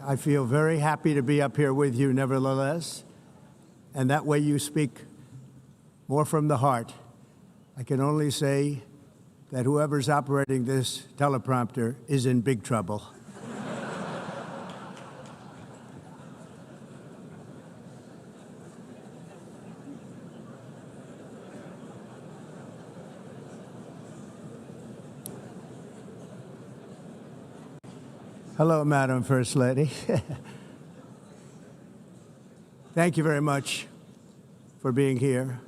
I feel very happy to be up here with you nevertheless, and that way you speak more from the heart. I can only say that whoever's operating this teleprompter is in big trouble. Hello, Madam First Lady. Thank you very much for being here.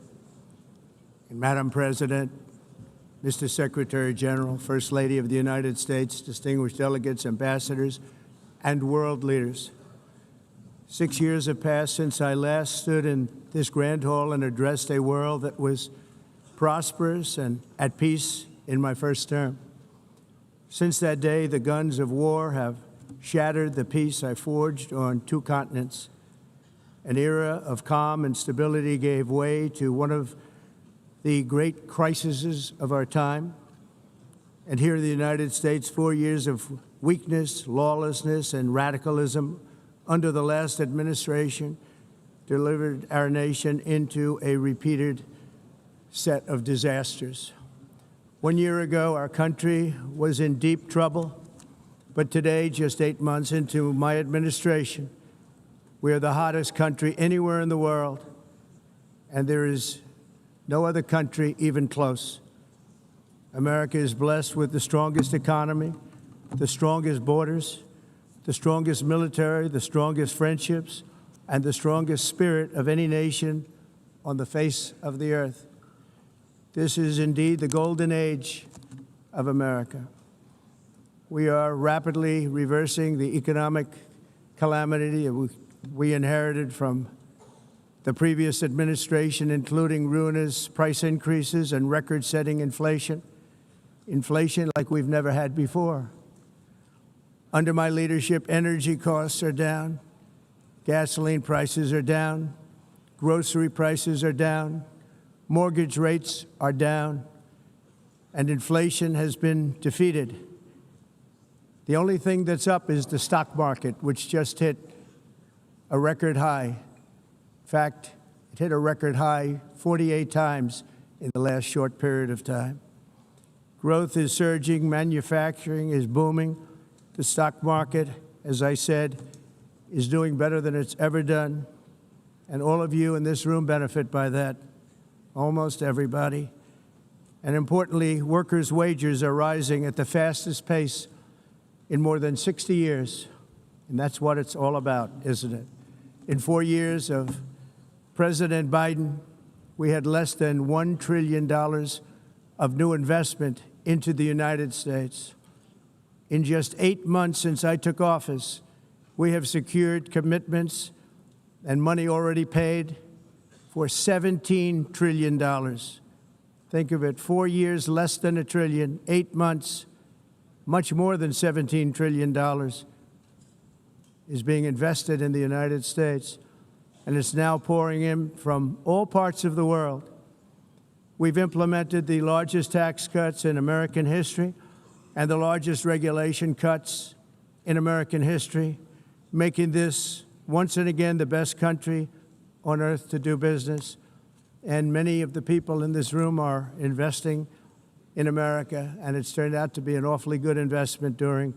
And Madam President, Mr. Secretary General, First Lady of the United States, distinguished delegates, ambassadors, and world leaders. 6 years have passed since I last stood in this grand hall and addressed a world that was prosperous and at peace in my first term. Since that day, the guns of war have shattered the peace I forged on 2 continents. An era of calm and stability gave way to one of the great crises of our time. And here in the United States, 4 years of weakness, lawlessness, and radicalism under the last administration delivered our nation into a repeated set of disasters. 1 year ago, our country was in deep trouble, but today, just 8 months into my administration, we are the hottest country anywhere in the world, and there is no other country even close. America is blessed with the strongest economy, the strongest borders, the strongest military, the strongest friendships, and the strongest spirit of any nation on the face of the earth. This is indeed the golden age of America. We are rapidly reversing the economic calamity we inherited from the previous administration, including ruinous price increases and record-setting inflation like we've never had before. Under my leadership, energy costs are down, gasoline prices are down, grocery prices are down, mortgage rates are down, and inflation has been defeated. The only thing that's up is the stock market, which just hit a record high. In fact, it hit a record high 48 times in the last short period of time. Growth is surging, manufacturing is booming. The stock market, as I said, is doing better than it's ever done. And all of you in this room benefit by that. Almost everybody. And importantly, workers' wages are rising at the fastest pace in more than 60 years. And that's what it's all about, isn't it? In 4 years of President Biden, we had less than $1 trillion of new investment into the United States. In just 8 months since I took office, we have secured commitments and money already paid for $17 trillion. Think of it, 4 years, less than $1 trillion, 8 months, much more than $17 trillion is being invested in the United States, and it's now pouring in from all parts of the world. We've implemented the largest tax cuts in American history and the largest regulation cuts in American history, making this once and again the best country on earth to do business. And many of the people in this room are investing in America, and it's turned out to be an awfully good investment during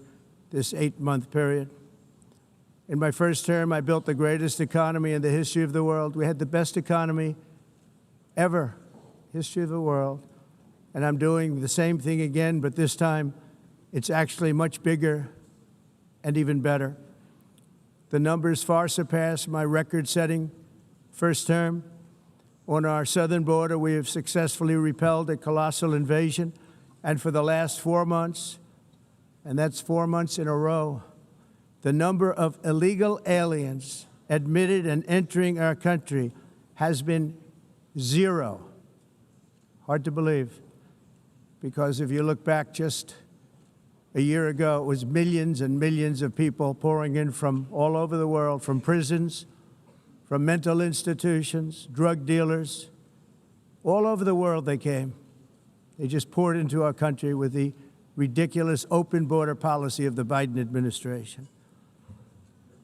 this 8-month period. In my first term, I built the greatest economy in the history of the world. We had the best economy ever, history of the world. And I'm doing the same thing again, but this time it's actually much bigger and even better. The numbers far surpass my record-setting first term. On our southern border, we have successfully repelled a colossal invasion. And for the last 4 months, and that's 4 months in a row, the number of illegal aliens admitted and entering our country has been 0. Hard to believe, because if you look back just a year ago, it was millions and millions of people pouring in from all over the world, from prisons, from mental institutions, drug dealers. All over the world they came. They just poured into our country with the ridiculous open border policy of the Biden administration.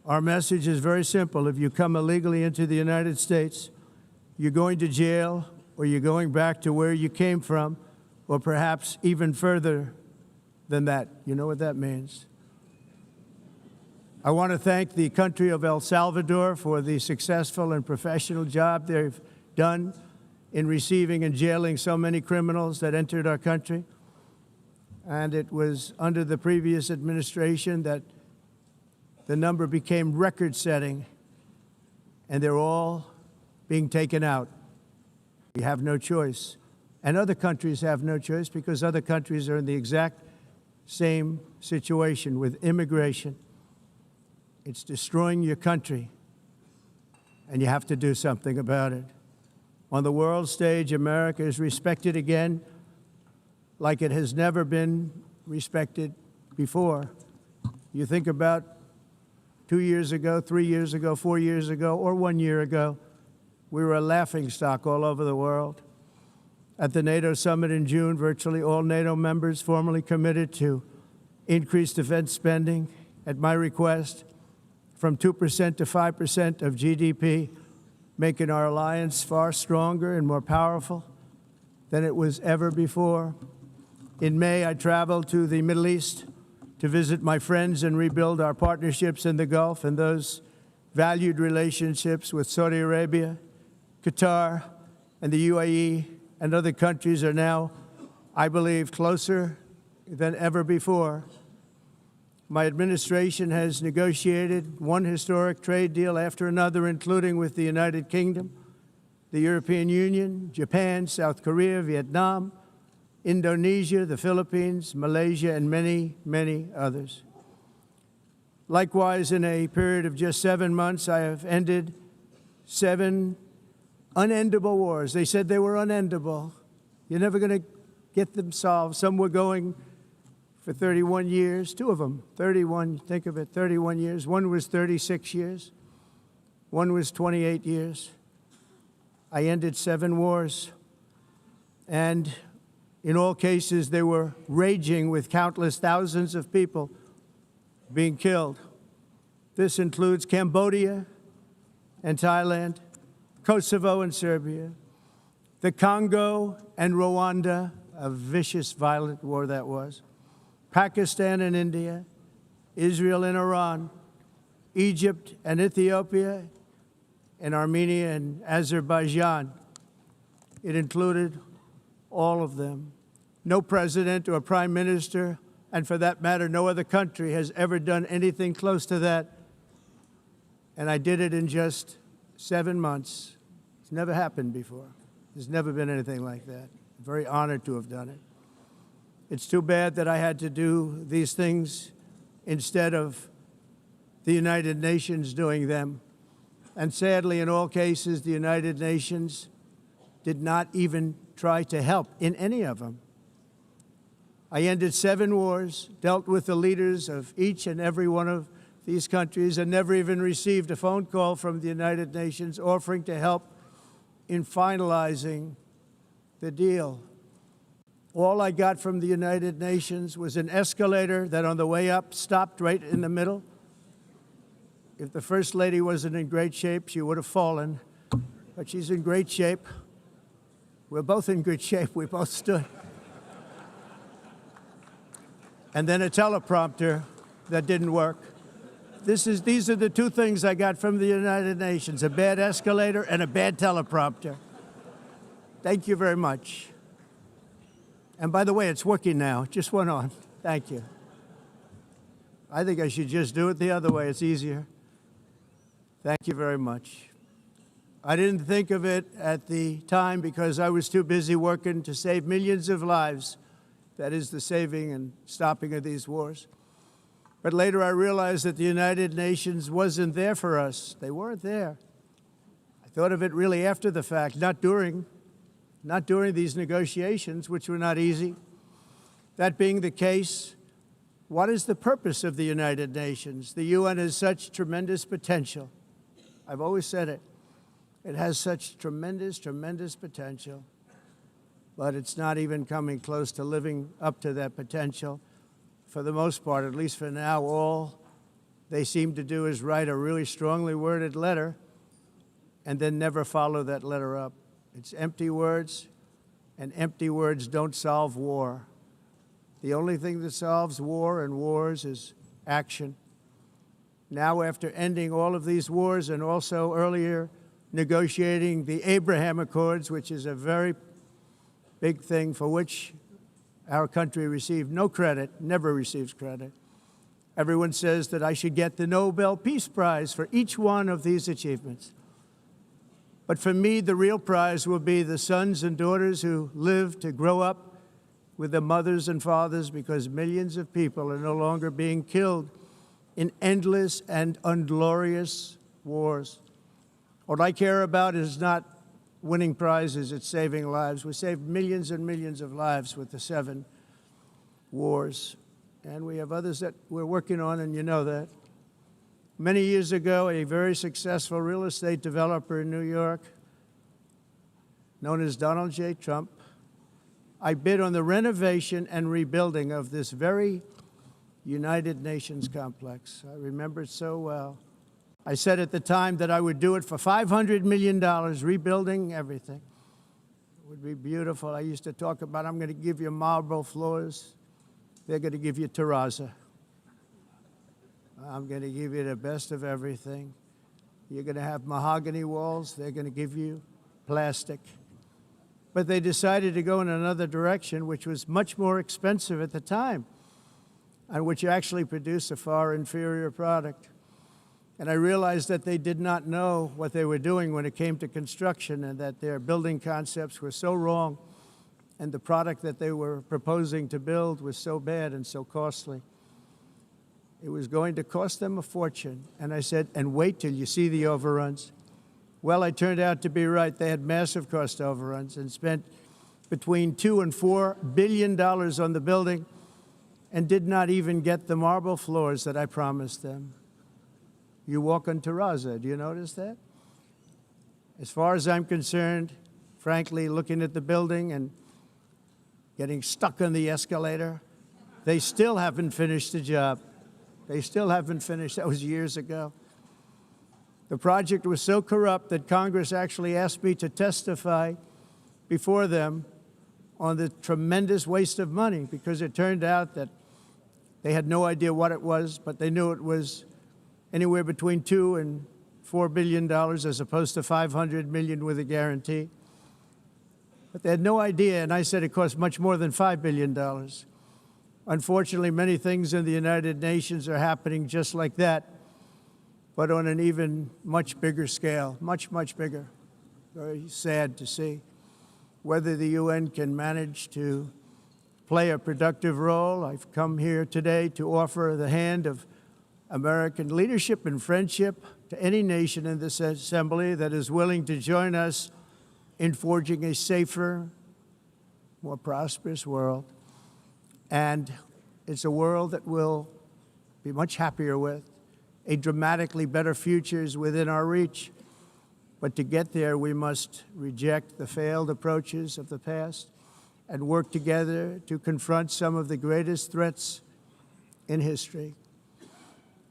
Our message is very simple. If you come illegally into the United States, you're going to jail, or you're going back to where you came from, or perhaps even further than that. You know what that means. I want to thank the country of El Salvador for the successful and professional job they've done in receiving and jailing so many criminals that entered our country. And it was under the previous administration that the number became record-setting, and they're all being taken out. We have no choice. And other countries have no choice, because other countries are in the exact same situation with immigration. It's destroying your country, and you have to do something about it. On the world stage, America is respected again like it has never been respected before. You think about 2 years ago, 3 years ago, 4 years ago, or 1 year ago, we were a laughingstock all over the world. At the NATO summit in June, virtually all NATO members formally committed to increase defense spending at my request from 2% to 5% of GDP, making our alliance far stronger and more powerful than it was ever before. In May, I traveled to the Middle East to visit my friends and rebuild our partnerships in the Gulf, and those valued relationships with Saudi Arabia, Qatar, and the UAE and other countries are now, I believe, closer than ever before. My administration has negotiated one historic trade deal after another, including with the United Kingdom, the European Union, Japan, South Korea, Vietnam, Indonesia, the Philippines, Malaysia, and many, many others. Likewise, in a period of just 7 months, I have ended 7 unendable wars. They said they were unendable. You're never going to get them solved. Some were going for 31 years, 2 of them, 31, think of it, 31 years. One was 36 years. One was 28 years. I ended 7 wars. And in all cases, they were raging with countless thousands of people being killed. This includes Cambodia and Thailand, Kosovo and Serbia, the Congo and Rwanda, a vicious, violent war that was, Pakistan and India, Israel and Iran, Egypt and Ethiopia, and Armenia and Azerbaijan. It included all of them. No president or prime minister, and for that matter, no other country has ever done anything close to that. And I did it in just 7 months. It's never happened before. There's never been anything like that. I'm very honored to have done it. It's too bad that I had to do these things instead of the United Nations doing them. And sadly, in all cases, the United Nations did not even try to help in any of them. I ended 7 wars, dealt with the leaders of each and every one of these countries, and never even received a phone call from the United Nations offering to help in finalizing the deal. All I got from the United Nations was an escalator that on the way up stopped right in the middle. If the First Lady wasn't in great shape, she would have fallen, but she's in great shape. We're both in good shape. We both stood. And then a teleprompter that didn't work. These are the 2 things I got from the United Nations, a bad escalator and a bad teleprompter. Thank you very much. And by the way, it's working now. It just went on. Thank you. I think I should just do it the other way. It's easier. Thank you very much. I didn't think of it at the time because I was too busy working to save millions of lives. That is the saving and stopping of these wars. But later I realized that the United Nations wasn't there for us. They weren't there. I thought of it really after the fact, not during these negotiations, which were not easy. That being the case, what is the purpose of the United Nations? The UN has such tremendous potential. I've always said it. It has such tremendous, tremendous potential, but it's not even coming close to living up to that potential. For the most part, at least for now, all they seem to do is write a really strongly worded letter and then never follow that letter up. It's empty words, and empty words don't solve war. The only thing that solves war and wars is action. Now, after ending all of these wars and also earlier negotiating the Abraham Accords, which is a very big thing for which our country received no credit, never receives credit. Everyone says that I should get the Nobel Peace Prize for each one of these achievements. But for me, the real prize will be the sons and daughters who live to grow up with the mothers and fathers, because millions of people are no longer being killed in endless and unglorious wars. What I care about is not winning prizes, it's saving lives. We saved millions and millions of lives with the 7 wars. And we have others that we're working on, and you know that. Many years ago, a very successful real estate developer in New York, known as Donald J. Trump, I bid on the renovation and rebuilding of this very United Nations complex. I remember it so well. I said at the time that I would do it for $500 million, rebuilding everything. It would be beautiful. I used to talk about, I'm going to give you marble floors. They're going to give you terrazzo. I'm going to give you the best of everything. You're going to have mahogany walls. They're going to give you plastic. But they decided to go in another direction, which was much more expensive at the time, and which actually produced a far inferior product. And I realized that they did not know what they were doing when it came to construction, and that their building concepts were so wrong, and the product that they were proposing to build was so bad and so costly. It was going to cost them a fortune. And I said, and wait till you see the overruns. Well, I turned out to be right. They had massive cost overruns and spent between $2 and $4 billion on the building and did not even get the marble floors that I promised them. You walk on terrazzo. Do you notice that? As far as I'm concerned, frankly, looking at the building and getting stuck on the escalator, they still haven't finished the job. They still haven't finished. That was years ago. The project was so corrupt that Congress actually asked me to testify before them on the tremendous waste of money, because it turned out that they had no idea what it was, but they knew it was anywhere between $2 and $4 billion as opposed to $500 million with a guarantee. But they had no idea, and I said it cost much more than $5 billion. Unfortunately, many things in the United Nations are happening just like that, but on an even much bigger scale, much, much bigger. Very sad to see. Whether the UN can manage to play a productive role, I've come here today to offer the hand of American leadership and friendship to any nation in this assembly that is willing to join us in forging a safer, more prosperous world. And it's a world that we'll be much happier with. A dramatically better future is within our reach. But to get there, we must reject the failed approaches of the past and work together to confront some of the greatest threats in history.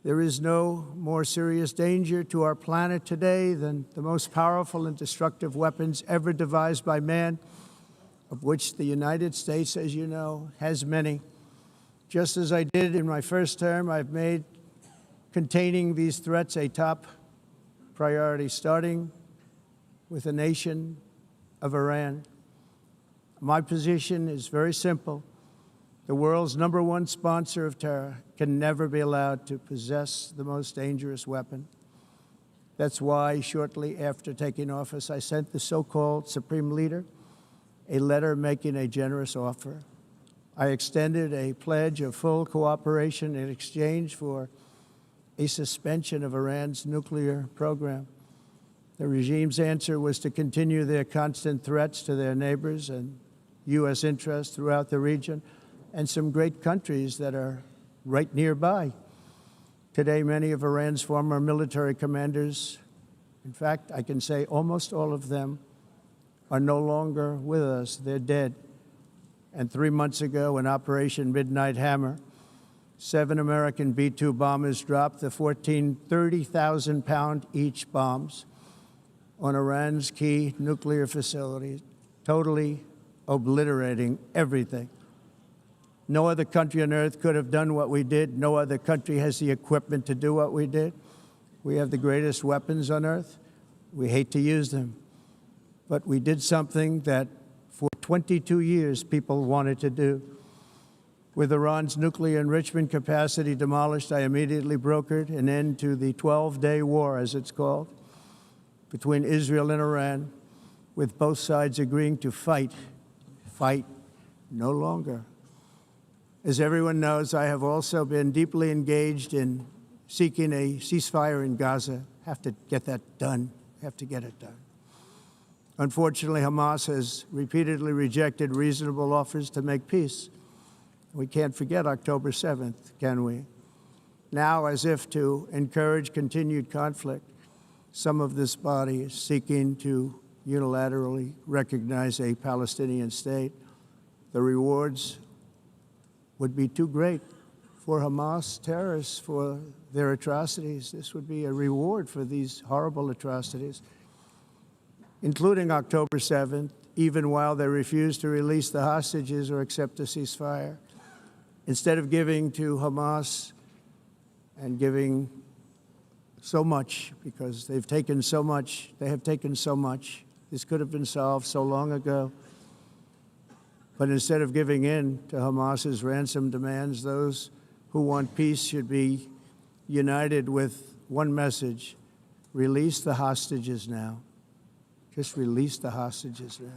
There is no more serious danger to our planet today than the most powerful and destructive weapons ever devised by man, of which the United States, as you know, has many. Just as I did in my first term, I've made containing these threats a top priority, starting with the nation of Iran. My position is very simple. The world's #1 sponsor of terror can never be allowed to possess the most dangerous weapon. That's why, shortly after taking office, I sent the so-called Supreme Leader a letter making a generous offer. I extended a pledge of full cooperation in exchange for a suspension of Iran's nuclear program. The regime's answer was to continue their constant threats to their neighbors and U.S. interests throughout the region, and some great countries that are right nearby. Today, many of Iran's former military commanders, in fact, I can say almost all of them, are no longer with us. They're dead. And 3 months ago, in Operation Midnight Hammer, 7 American B-2 bombers dropped the 14 30,000-pound each bombs on Iran's key nuclear facilities, totally obliterating everything. No other country on earth could have done what we did. No other country has the equipment to do what we did. We have the greatest weapons on earth. We hate to use them. But we did something that for 22 years people wanted to do. With Iran's nuclear enrichment capacity demolished, I immediately brokered an end to the 12-day war, as it's called, between Israel and Iran, with both sides agreeing to fight no longer. As everyone knows, I have also been deeply engaged in seeking a ceasefire in Gaza. Have to get that done. Have to get it done. Unfortunately, Hamas has repeatedly rejected reasonable offers to make peace. We can't forget October 7th, can we? Now, as if to encourage continued conflict, some of this body is seeking to unilaterally recognize a Palestinian state. The rewards would be too great for Hamas terrorists for their atrocities. This would be a reward for these horrible atrocities, including October 7th, even while they refuse to release the hostages or accept a ceasefire. Instead of giving to Hamas and giving so much, because they've taken so much, they have taken so much. This could have been solved so long ago. But instead of giving in to Hamas's ransom demands, those who want peace should be united with one message: release the hostages now. Just release the hostages now.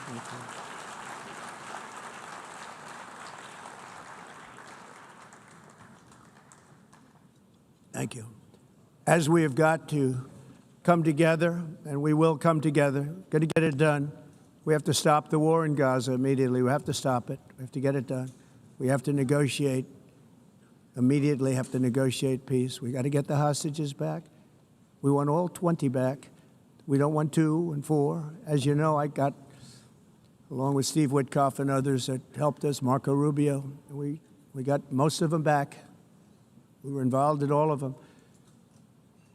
Thank you. Thank you. As we have got to come together, and we will come together, going to get it done. We have to stop the war in Gaza immediately. We have to stop it. We have to get it done. We have to negotiate, immediately have to negotiate peace. We got to get the hostages back. We want all 20 back. We don't want 2 and 4. As you know, I got, along with Steve Witkoff and others that helped us, Marco Rubio, we got most of them back. We were involved in all of them.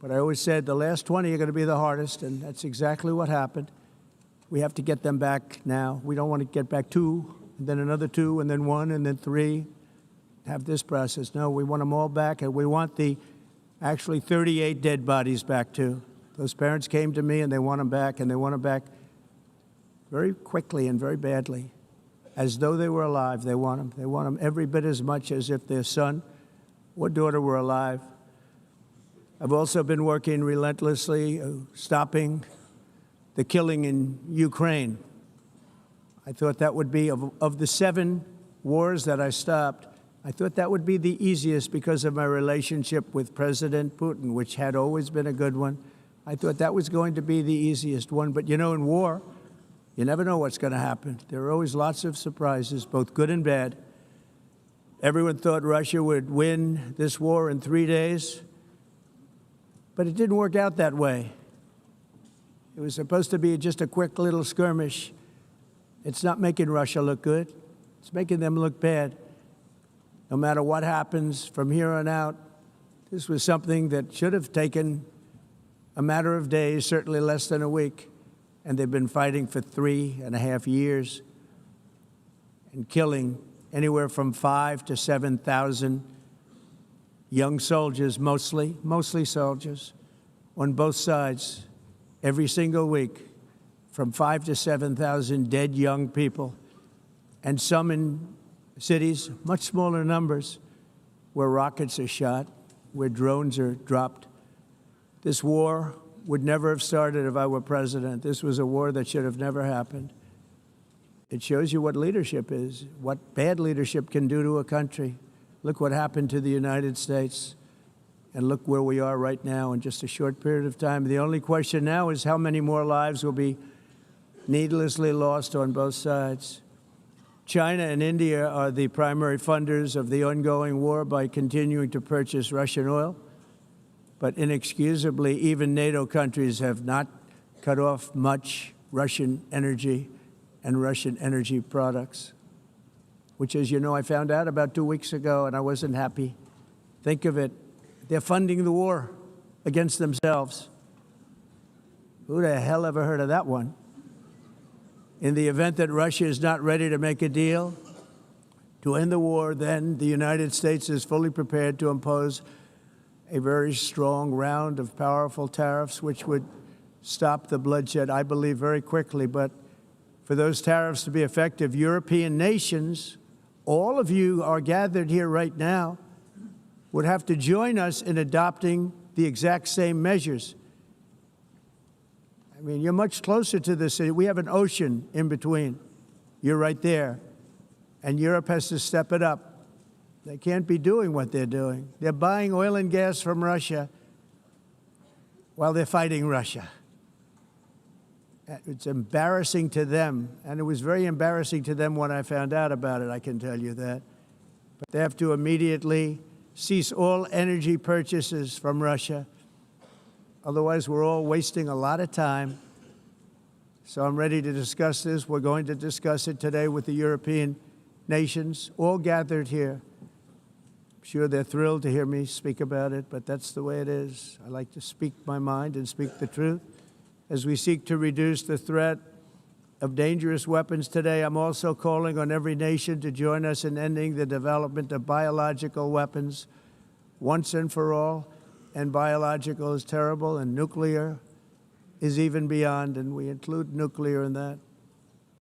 But I always said the last 20 are going to be the hardest, and that's exactly what happened. We have to get them back now. We don't want to get back 2, and then another 2, and then 1, and then 3. Have this process. No, we want them all back, and we want the actually 38 dead bodies back, too. Those parents came to me, and they want them back, and they want them back very quickly and very badly. As though they were alive, they want them. They want them every bit as much as if their son or daughter were alive. I've also been working relentlessly, stopping the killing in Ukraine. I thought that would be, of the 7 wars that I stopped, I thought that would be the easiest because of my relationship with President Putin, which had always been a good one. I thought that was going to be the easiest one. But, you know, in war, you never know what's going to happen. There are always lots of surprises, both good and bad. Everyone thought Russia would win this war in 3 days, but it didn't work out that way. It was supposed to be just a quick little skirmish. It's not making Russia look good. It's making them look bad. No matter what happens from here on out, this was something that should have taken a matter of days, certainly less than a week, and they've been fighting for 3.5 years and killing anywhere from 5,000 to 7,000 young soldiers, mostly soldiers, on both sides, every single week, from 5,000 to 7,000 dead young people, and some in cities, much smaller numbers, where rockets are shot, where drones are dropped. This war would never have started if I were president. This was a war that should have never happened. It shows you what leadership is, what bad leadership can do to a country. Look what happened to the United States, and look where we are right now in just a short period of time. The only question now is how many more lives will be needlessly lost on both sides. China and India are the primary funders of the ongoing war by continuing to purchase Russian oil. But inexcusably, even NATO countries have not cut off much Russian energy and Russian energy products. which, as you know, I found out about 2 weeks ago, and I wasn't happy. Think of it. They're funding the war against themselves. Who the hell ever heard of that one? In the event that Russia is not ready to make a deal to end the war, then the United States is fully prepared to impose a very strong round of powerful tariffs, which would stop the bloodshed, I believe, very quickly. But for those tariffs to be effective, European nations, all of you are gathered here right now, would have to join us in adopting the exact same measures. I mean, you're much closer to this. We have an ocean in between. You're right there. And Europe has to step it up. They can't be doing what they're doing. They're buying oil and gas from Russia while they're fighting Russia. It's embarrassing to them, and it was very embarrassing to them when I found out about it, I can tell you that. But they have to immediately cease all energy purchases from Russia. Otherwise, we're all wasting a lot of time. So I'm ready to discuss this. We're going to discuss it today with the European nations, all gathered here. I'm sure they're thrilled to hear me speak about it, but that's the way it is. I like to speak my mind and speak the truth. As we seek to reduce the threat of dangerous weapons today, I'm also calling on every nation to join us in ending the development of biological weapons once and for all. And biological is terrible, and nuclear is even beyond, and we include nuclear in that.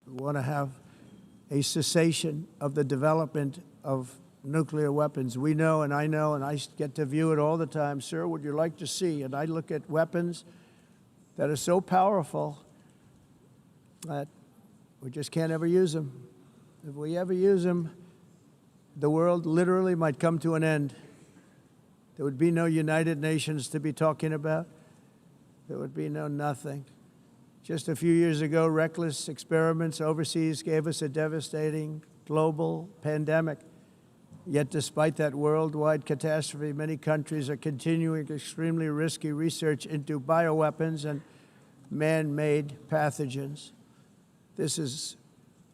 We want to have a cessation of the development of nuclear weapons. We know, and I get to view it all the time. Sir, would you like to see? And I look at weapons that are so powerful that we just can't ever use them. If we ever use them, the world literally might come to an end. There would be no United Nations to be talking about. There would be no nothing. Just a few years ago, reckless experiments overseas gave us a devastating global pandemic. Yet despite that worldwide catastrophe, many countries are continuing extremely risky research into bioweapons and man-made pathogens. This is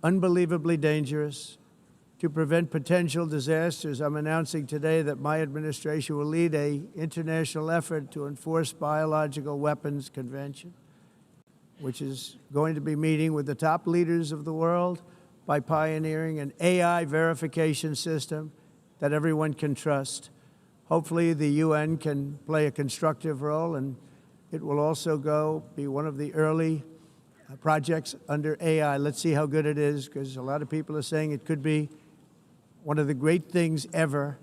unbelievably dangerous. To prevent potential disasters, I'm announcing today that my administration will lead an international effort to enforce biological weapons convention, which is going to be meeting with the top leaders of the world by pioneering an AI verification system that everyone can trust. Hopefully, the UN can play a constructive role, and it will also be one of the early projects under AI. Let's see how good it is, because a lot of people are saying it could be one of the great things ever,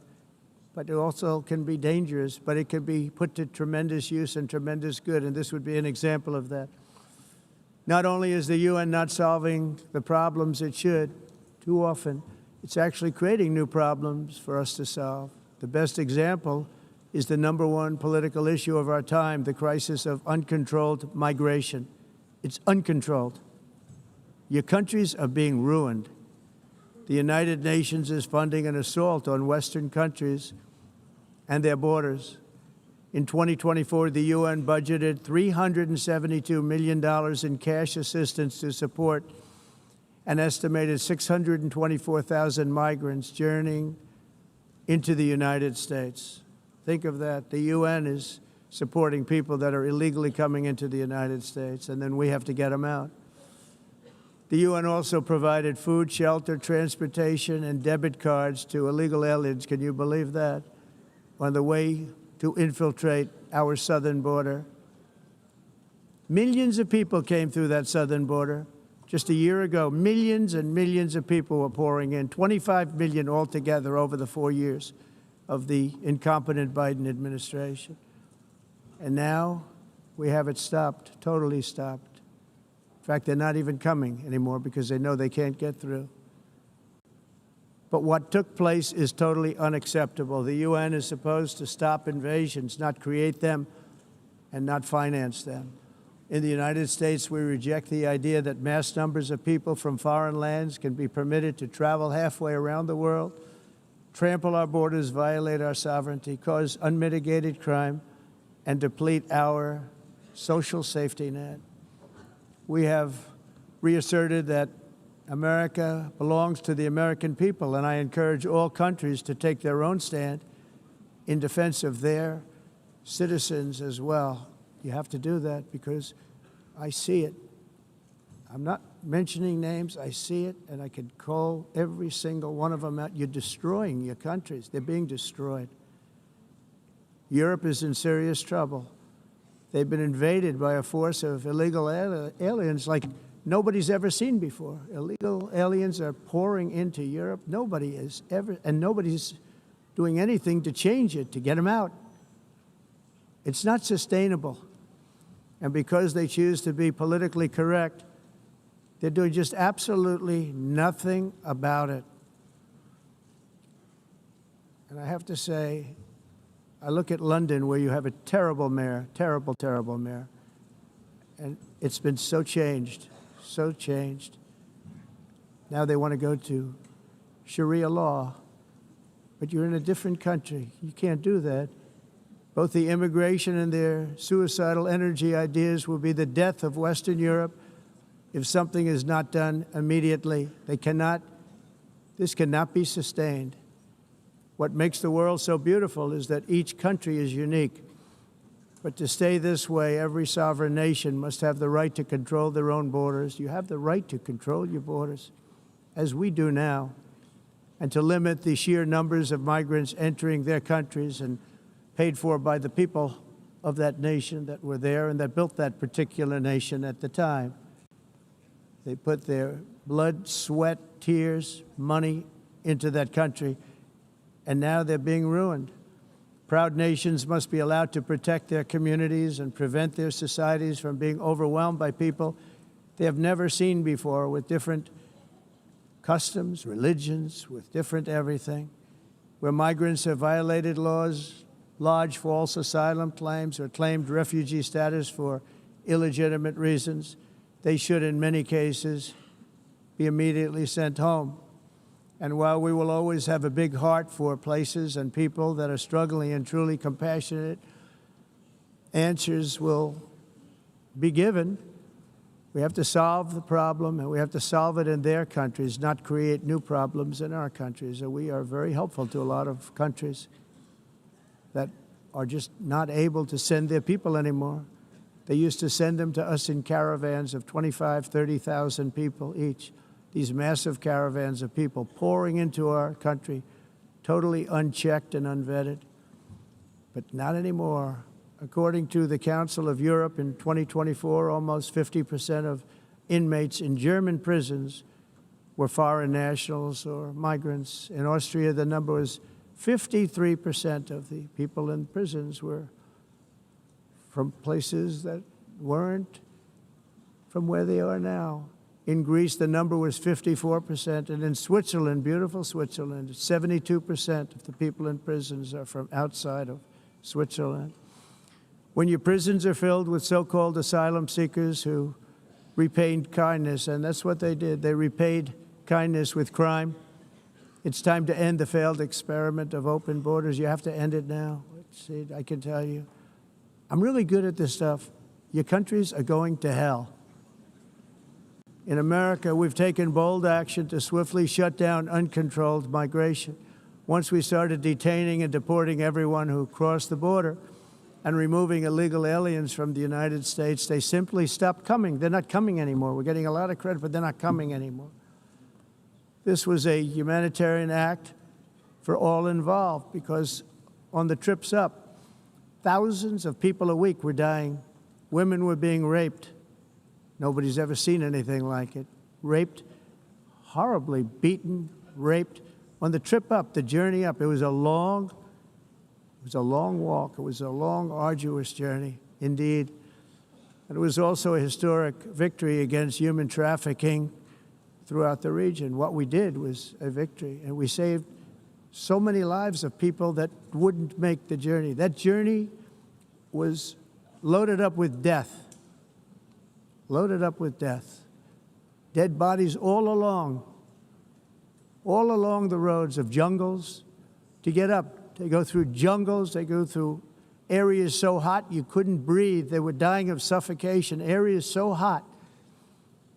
but it also can be dangerous, but it can be put to tremendous use and tremendous good, and this would be an example of that. Not only is the UN not solving the problems it should, too often, it's actually creating new problems for us to solve. The best example is the #1 political issue of our time, the crisis of uncontrolled migration. It's uncontrolled. Your countries are being ruined. The United Nations is funding an assault on Western countries and their borders. In 2024, the UN budgeted $372 million in cash assistance to support an estimated 624,000 migrants journeying into the United States. Think of that. The UN is supporting people that are illegally coming into the United States, and then we have to get them out. The UN also provided food, shelter, transportation, and debit cards to illegal aliens. Can you believe that? On the way to infiltrate our southern border. Millions of people came through that southern border. Just a year ago, millions and millions of people were pouring in, 25 million altogether over the 4 years of the incompetent Biden administration. And now we have it stopped, totally stopped. In fact, they're not even coming anymore because they know they can't get through. But what took place is totally unacceptable. The UN is supposed to stop invasions, not create them and not finance them. In the United States, we reject the idea that mass numbers of people from foreign lands can be permitted to travel halfway around the world, trample our borders, violate our sovereignty, cause unmitigated crime, and deplete our social safety net. We have reasserted that America belongs to the American people, and I encourage all countries to take their own stand in defense of their citizens as well. You have to do that because I see it. I'm not mentioning names. I see it, and I could call every single one of them out. You're destroying your countries. They're being destroyed. Europe is in serious trouble. They've been invaded by a force of illegal aliens like nobody's ever seen before. Illegal aliens are pouring into Europe. Nobody is ever, and nobody's doing anything to change it, to get them out. It's not sustainable. And because they choose to be politically correct, they're doing just absolutely nothing about it. And I have to say, I look at London, where you have a terrible mayor, terrible, terrible mayor, and it's been so changed, so changed. Now they want to go to Sharia law, but you're in a different country. You can't do that. Both the immigration and their suicidal energy ideas will be the death of Western Europe if something is not done immediately. This cannot be sustained. What makes the world so beautiful is that each country is unique. But to stay this way, every sovereign nation must have the right to control their own borders. You have the right to control your borders, as we do now, and to limit the sheer numbers of migrants entering their countries and paid for by the people of that nation that were there and that built that particular nation at the time. They put their blood, sweat, tears, money into that country, and now they're being ruined. Proud nations must be allowed to protect their communities and prevent their societies from being overwhelmed by people they have never seen before, with different customs, religions, with different everything. Where migrants have violated laws, lodged false asylum claims, or claimed refugee status for illegitimate reasons, they should, in many cases, be immediately sent home. And while we will always have a big heart for places and people that are struggling and truly compassionate, answers will be given. We have to solve the problem, and we have to solve it in their countries, not create new problems in our countries. And we are very helpful to a lot of countries that are just not able to send their people anymore. They used to send them to us in caravans of 25,000, 30,000 people each. These massive caravans of people pouring into our country, totally unchecked and unvetted. But not anymore. According to the Council of Europe, in 2024, almost 50% of inmates in German prisons were foreign nationals or migrants. In Austria, the number was 53% of the people in prisons were from places that weren't from where they are now. In Greece, the number was 54%, and in Switzerland, beautiful Switzerland, 72% of the people in prisons are from outside of Switzerland. When your prisons are filled with so-called asylum seekers who repaid kindness, and that's what they did, they repaid kindness with crime, it's time to end the failed experiment of open borders. You have to end it now. See, I can tell you, I'm really good at this stuff. Your countries are going to hell. In America, we've taken bold action to swiftly shut down uncontrolled migration. Once we started detaining and deporting everyone who crossed the border and removing illegal aliens from the United States, they simply stopped coming. They're not coming anymore. We're getting a lot of credit, but they're not coming anymore. This was a humanitarian act for all involved, because on the trips up, thousands of people a week were dying. Women were being raped. Nobody's ever seen anything like it. Raped, horribly beaten, raped. On the trip up, the journey up, it was a long walk. It was a long, arduous journey, indeed. And it was also a historic victory against human trafficking throughout the region. What we did was a victory, and we saved so many lives of people that wouldn't make the journey. That journey was loaded up with death. Loaded up with death. Dead bodies all along the roads of jungles to get up. They go through jungles, they go through areas so hot you couldn't breathe. They were dying of suffocation, areas so hot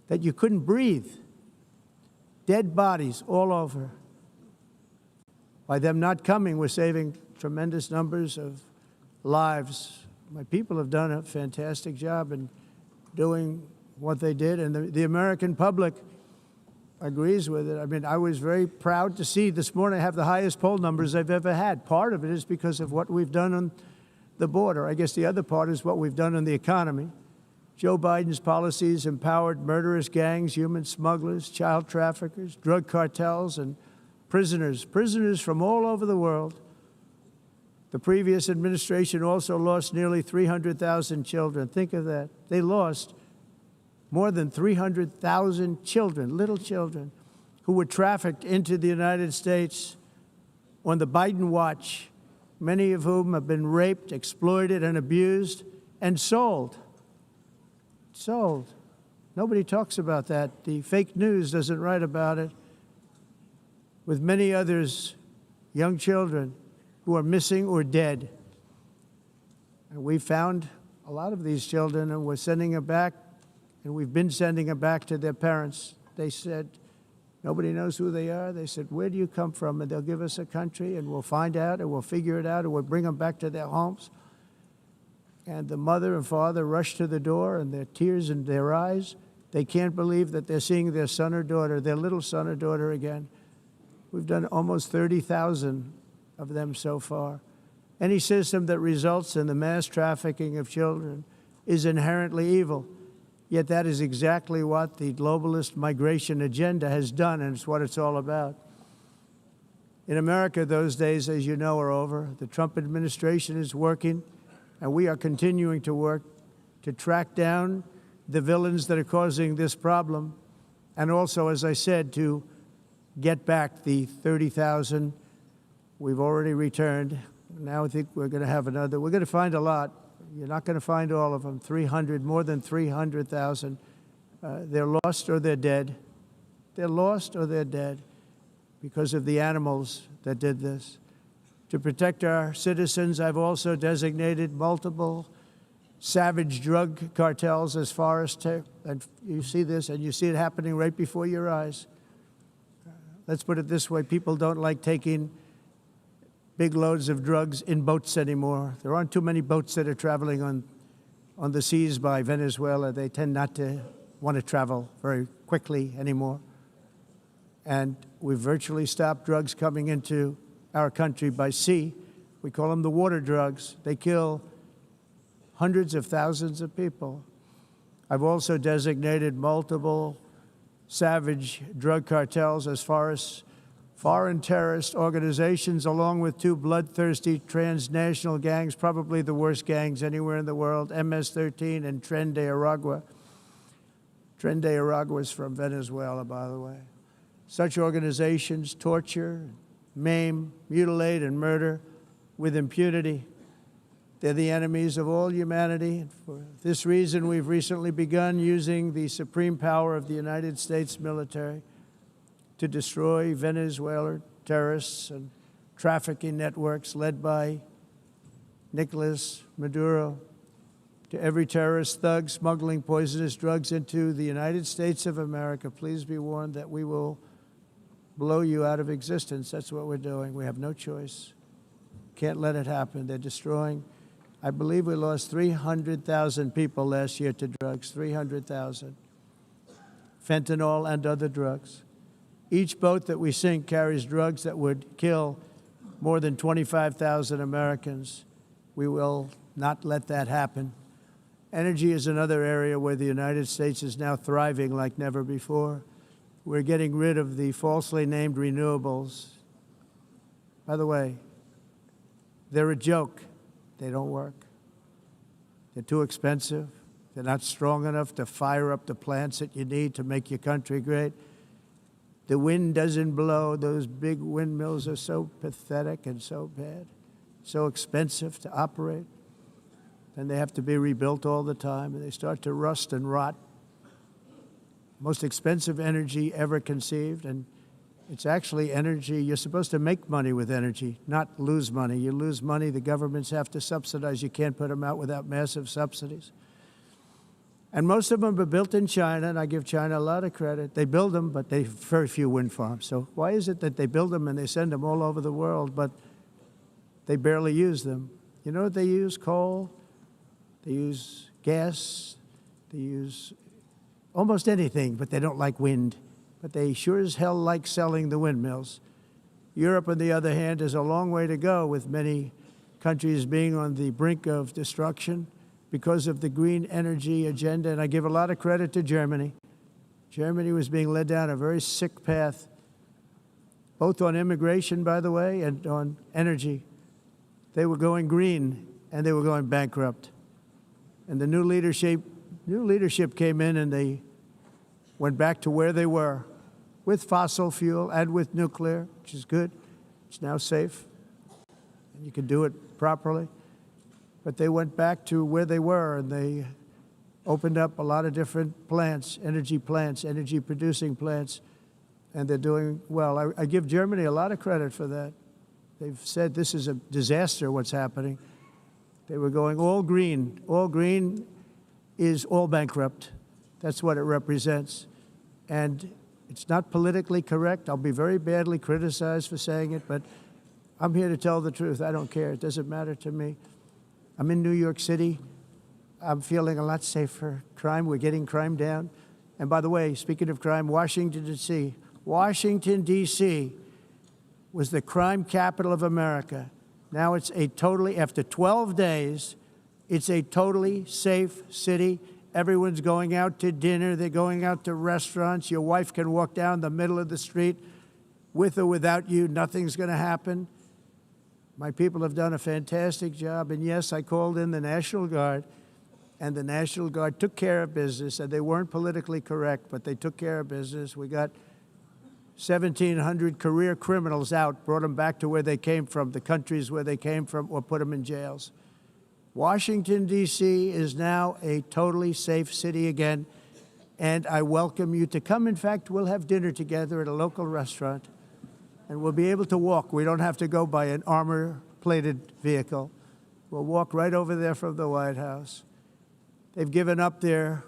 that you couldn't breathe. Dead bodies all over. By them not coming, we're saving tremendous numbers of lives. My people have done a fantastic job in doing what they did, and the American public agrees with it. I mean, I was very proud to see this morning I have the highest poll numbers I've ever had. Part of it is because of what we've done on the border. I guess the other part is what we've done in the economy. Joe Biden's policies empowered murderous gangs, human smugglers, child traffickers, drug cartels, and prisoners from all over the world. The previous administration also lost nearly 300,000 children. Think of that. They lost more than 300,000 children, little children, who were trafficked into the United States on the Biden watch, many of whom have been raped, exploited, and abused, and sold. Sold. Nobody talks about that. The fake news doesn't write about it. With many others, young children who are missing or dead. And we found a lot of these children, and we're sending them back, and we've been sending them back to their parents. They said, nobody knows who they are. They said, where do you come from? And they'll give us a country, and we'll find out, and we'll figure it out, and we'll bring them back to their homes. And the mother and father rush to the door, and their tears in their eyes. They can't believe that they're seeing their son or daughter, their little son or daughter again. We've done almost 30,000 of them so far. Any system that results in the mass trafficking of children is inherently evil. Yet that is exactly what the globalist migration agenda has done, and it's what it's all about. In America, those days, as you know, are over. The Trump administration is working, and we are continuing to work to track down the villains that are causing this problem, and also, as I said, to get back the 30,000 we've already returned. Now I think we're going to have another. We're going to find a lot. You're not going to find all of them. 300, more than 300,000. They're lost or they're dead. They're lost or they're dead because of the animals that did this. To protect our citizens, I've also designated multiple savage drug cartels as far as, and you see this, and you see it happening right before your eyes. Let's put it this way. People don't like taking big loads of drugs in boats anymore. There aren't too many boats that are traveling on the seas by Venezuela. They tend not to want to travel very quickly anymore. And we've virtually stopped drugs coming into our country by sea. We call them the water drugs. They kill hundreds of thousands of people. I've also designated multiple savage drug cartels as far as foreign terrorist organizations, along with two bloodthirsty transnational gangs, probably the worst gangs anywhere in the world, MS-13 and Tren de Aragua. Tren de Aragua is from Venezuela, by the way. Such organizations torture, maim, mutilate, and murder with impunity. They're the enemies of all humanity. And for this reason, we've recently begun using the supreme power of the United States military to destroy Venezuelan terrorists and trafficking networks led by Nicolas Maduro. To every terrorist thug smuggling poisonous drugs into the United States of America, please be warned that we will blow you out of existence. That's what we're doing. We have no choice. Can't let it happen. They're destroying. I believe we lost 300,000 people last year to drugs, 300,000. Fentanyl and other drugs. Each boat that we sink carries drugs that would kill more than 25,000 Americans. We will not let that happen. Energy is another area where the United States is now thriving like never before. We're getting rid of the falsely named renewables. By the way, they're a joke. They don't work. They're too expensive. They're not strong enough to fire up the plants that you need to make your country great. The wind doesn't blow. Those big windmills are so pathetic and so bad, so expensive to operate. And they have to be rebuilt all the time, and they start to rust and rot. Most expensive energy ever conceived, and it's actually energy. You're supposed to make money with energy, not lose money. You lose money, the governments have to subsidize. You can't put them out without massive subsidies. And most of them are built in China, and I give China a lot of credit. They build them, but they have very few wind farms. So why is it that they build them and they send them all over the world, but they barely use them? You know what they use? Coal. They use gas. They use almost anything, but they don't like wind. But they sure as hell like selling the windmills. Europe, on the other hand, has a long way to go, with many countries being on the brink of destruction because of the green energy agenda. And I give a lot of credit to Germany. Germany was being led down a very sick path, both on immigration, by the way, and on energy. They were going green, and they were going bankrupt. And the new leadership came in, and they went back to where they were, with fossil fuel and with nuclear, which is good. It's now safe, and you can do it properly. But they went back to where they were, and they opened up a lot of different plants, energy-producing plants, and they're doing well. I give Germany a lot of credit for that. They've said this is a disaster, what's happening. They were going all green. All green is all bankrupt. That's what it represents. And it's not politically correct. I'll be very badly criticized for saying it, but I'm here to tell the truth. I don't care. It doesn't matter to me. I'm in New York City. I'm feeling a lot safer. Crime, we're getting crime down. And by the way, speaking of crime, Washington, D.C. was the crime capital of America. Now it's after 12 days, it's a totally safe city. Everyone's going out to dinner. They're going out to restaurants. Your wife can walk down the middle of the street with or without you. Nothing's going to happen. My people have done a fantastic job. And yes, I called in the National Guard, and the National Guard took care of business. And they weren't politically correct, but they took care of business. We got 1,700 career criminals out, brought them back to where they came from, the countries where they came from, or put them in jails. Washington, D.C. is now a totally safe city again, and I welcome you to come. In fact, we'll have dinner together at a local restaurant, and we'll be able to walk. We don't have to go by an armor-plated vehicle. We'll walk right over there from the White House. They've given up their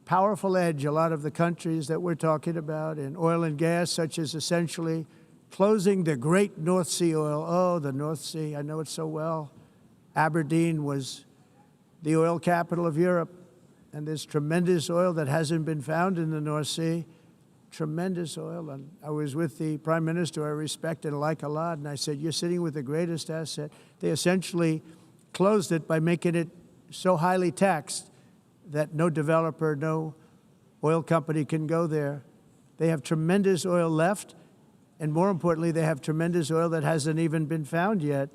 powerful edge, a lot of the countries that we're talking about, in oil and gas, such as essentially closing the great North Sea oil. Oh, the North Sea, I know it so well. Aberdeen was the oil capital of Europe, and there's tremendous oil that hasn't been found in the North Sea, tremendous oil. And I was with the Prime Minister I respect and like a lot, and I said, you're sitting with the greatest asset. They essentially closed it by making it so highly taxed that no developer, no oil company can go there. They have tremendous oil left, and more importantly, they have tremendous oil that hasn't even been found yet.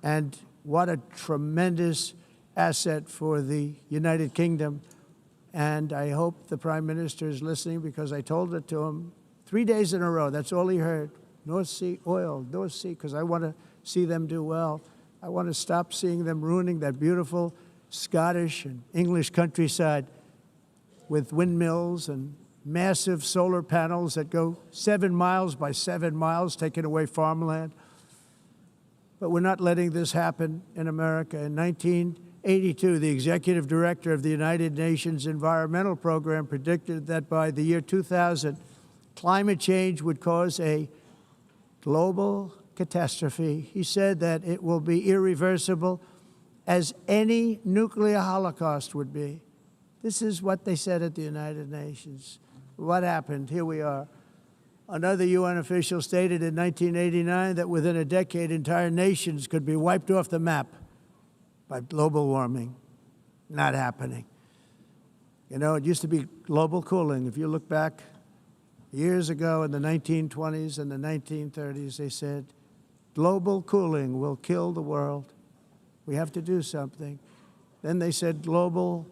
And what a tremendous asset for the United Kingdom. And I hope the Prime Minister is listening, because I told it to him 3 days in a row. That's all he heard. North Sea oil, North Sea, because I want to see them do well. I want to stop seeing them ruining that beautiful Scottish and English countryside with windmills and massive solar panels that go 7 miles by 7 miles, taking away farmland. But we're not letting this happen in America. In 1982, the executive director of the United Nations Environmental Program predicted that by the year 2000, climate change would cause a global catastrophe. He said that it will be irreversible, as any nuclear holocaust would be. This is what they said at the United Nations. What happened? Here we are. Another UN official stated in 1989 that within a decade, entire nations could be wiped off the map by global warming. Not happening. You know, it used to be global cooling. If you look back years ago in the 1920s and the 1930s, they said, global cooling will kill the world. We have to do something. Then they said global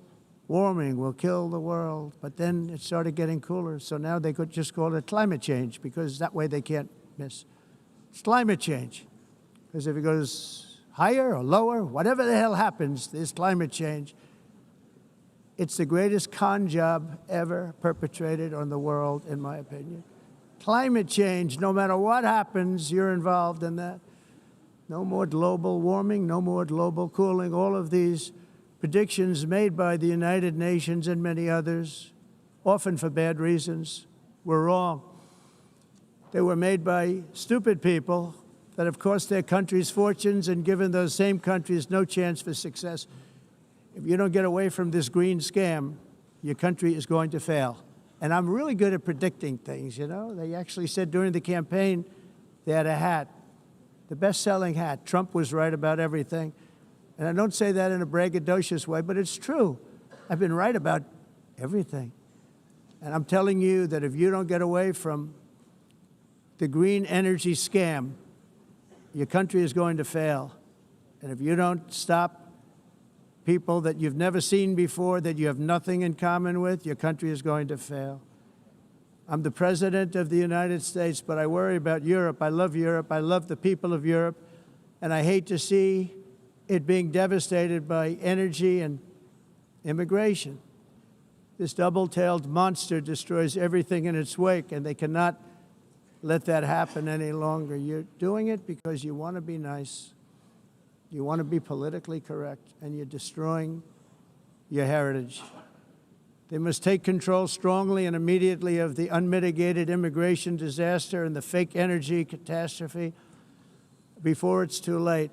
warming will kill the world, but then it started getting cooler, so now they could just call it climate change, because that way they can't miss. It's climate change, because if it goes higher or lower, whatever the hell happens, there's climate change. It's the greatest con job ever perpetrated on the world, in my opinion. Climate change, no matter what happens, you're involved in that. No more global warming, no more global cooling. All of these predictions made by the United Nations and many others, often for bad reasons, were wrong. They were made by stupid people that have cost their countries fortunes and given those same countries no chance for success. If you don't get away from this green scam, your country is going to fail. And I'm really good at predicting things, you know. They actually said during the campaign they had a hat, the best-selling hat. Trump was right about everything. And I don't say that in a braggadocious way, but it's true. I've been right about everything. And I'm telling you that if you don't get away from the green energy scam, your country is going to fail. And if you don't stop people that you've never seen before, that you have nothing in common with, your country is going to fail. I'm the President of the United States, but I worry about Europe. I love Europe. I love the people of Europe. And I hate to see it being devastated by energy and immigration. This double-tailed monster destroys everything in its wake, and they cannot let that happen any longer. You're doing it because you want to be nice. You want to be politically correct, and you're destroying your heritage. They must take control strongly and immediately of the unmitigated immigration disaster and the fake energy catastrophe before it's too late.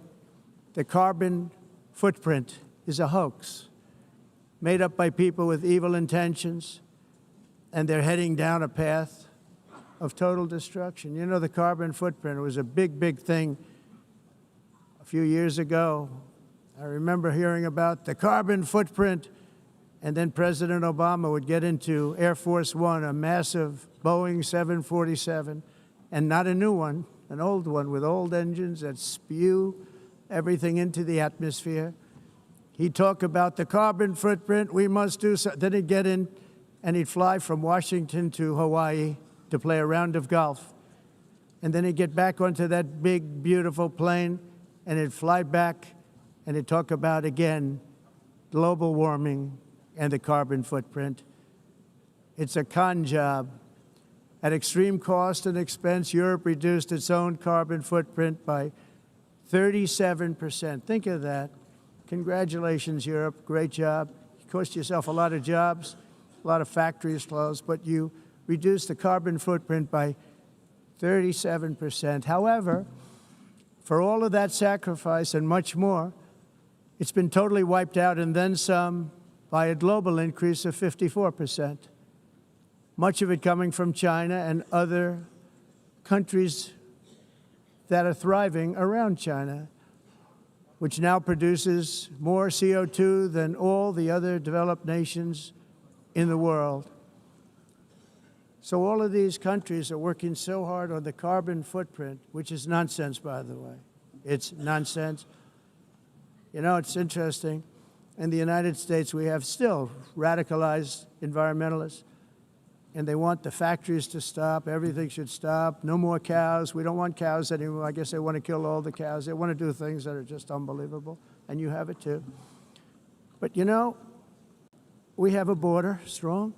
The carbon footprint is a hoax made up by people with evil intentions, and they're heading down a path of total destruction. You know, the carbon footprint was a big, big thing a few years ago. I remember hearing about the carbon footprint, and then President Obama would get into Air Force One, a massive Boeing 747, and not a new one, an old one with old engines that spew everything into the atmosphere. He'd talk about the carbon footprint, we must do so. Then he'd get in and he'd fly from Washington to Hawaii to play a round of golf. And then he'd get back onto that big, beautiful plane and he'd fly back and he'd talk about, again, global warming and the carbon footprint. It's a con job. At extreme cost and expense, Europe reduced its own carbon footprint by 37%. Think of that. Congratulations, Europe. Great job. You cost yourself a lot of jobs, a lot of factories closed, but you reduced the carbon footprint by 37%. However, for all of that sacrifice and much more, it's been totally wiped out and then some by a global increase of 54%. Much of it coming from China and other countries that are thriving around China, which now produces more CO2 than all the other developed nations in the world. So all of these countries are working so hard on the carbon footprint, which is nonsense, by the way. It's nonsense. You know, it's interesting. In the United States, we have still radicalized environmentalists, and they want the factories to stop. Everything should stop. No more cows. We don't want cows anymore. I guess they want to kill all the cows. They want to do things that are just unbelievable, and you have it too. But you know, we have a border, strong,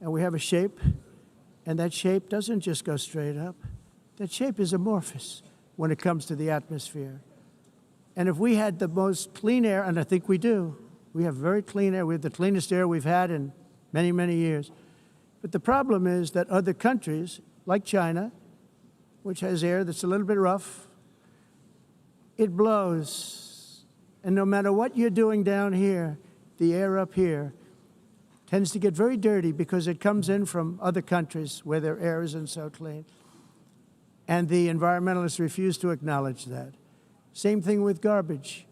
and we have a shape, and that shape doesn't just go straight up. That shape is amorphous when it comes to the atmosphere. And if we had the most clean air, and I think we do, we have very clean air. We have the cleanest air we've had in many, many years. But the problem is that other countries, like China, which has air that's a little bit rough, it blows. And no matter what you're doing down here, the air up here tends to get very dirty because it comes in from other countries where their air isn't so clean. And the environmentalists refuse to acknowledge that. Same thing with garbage.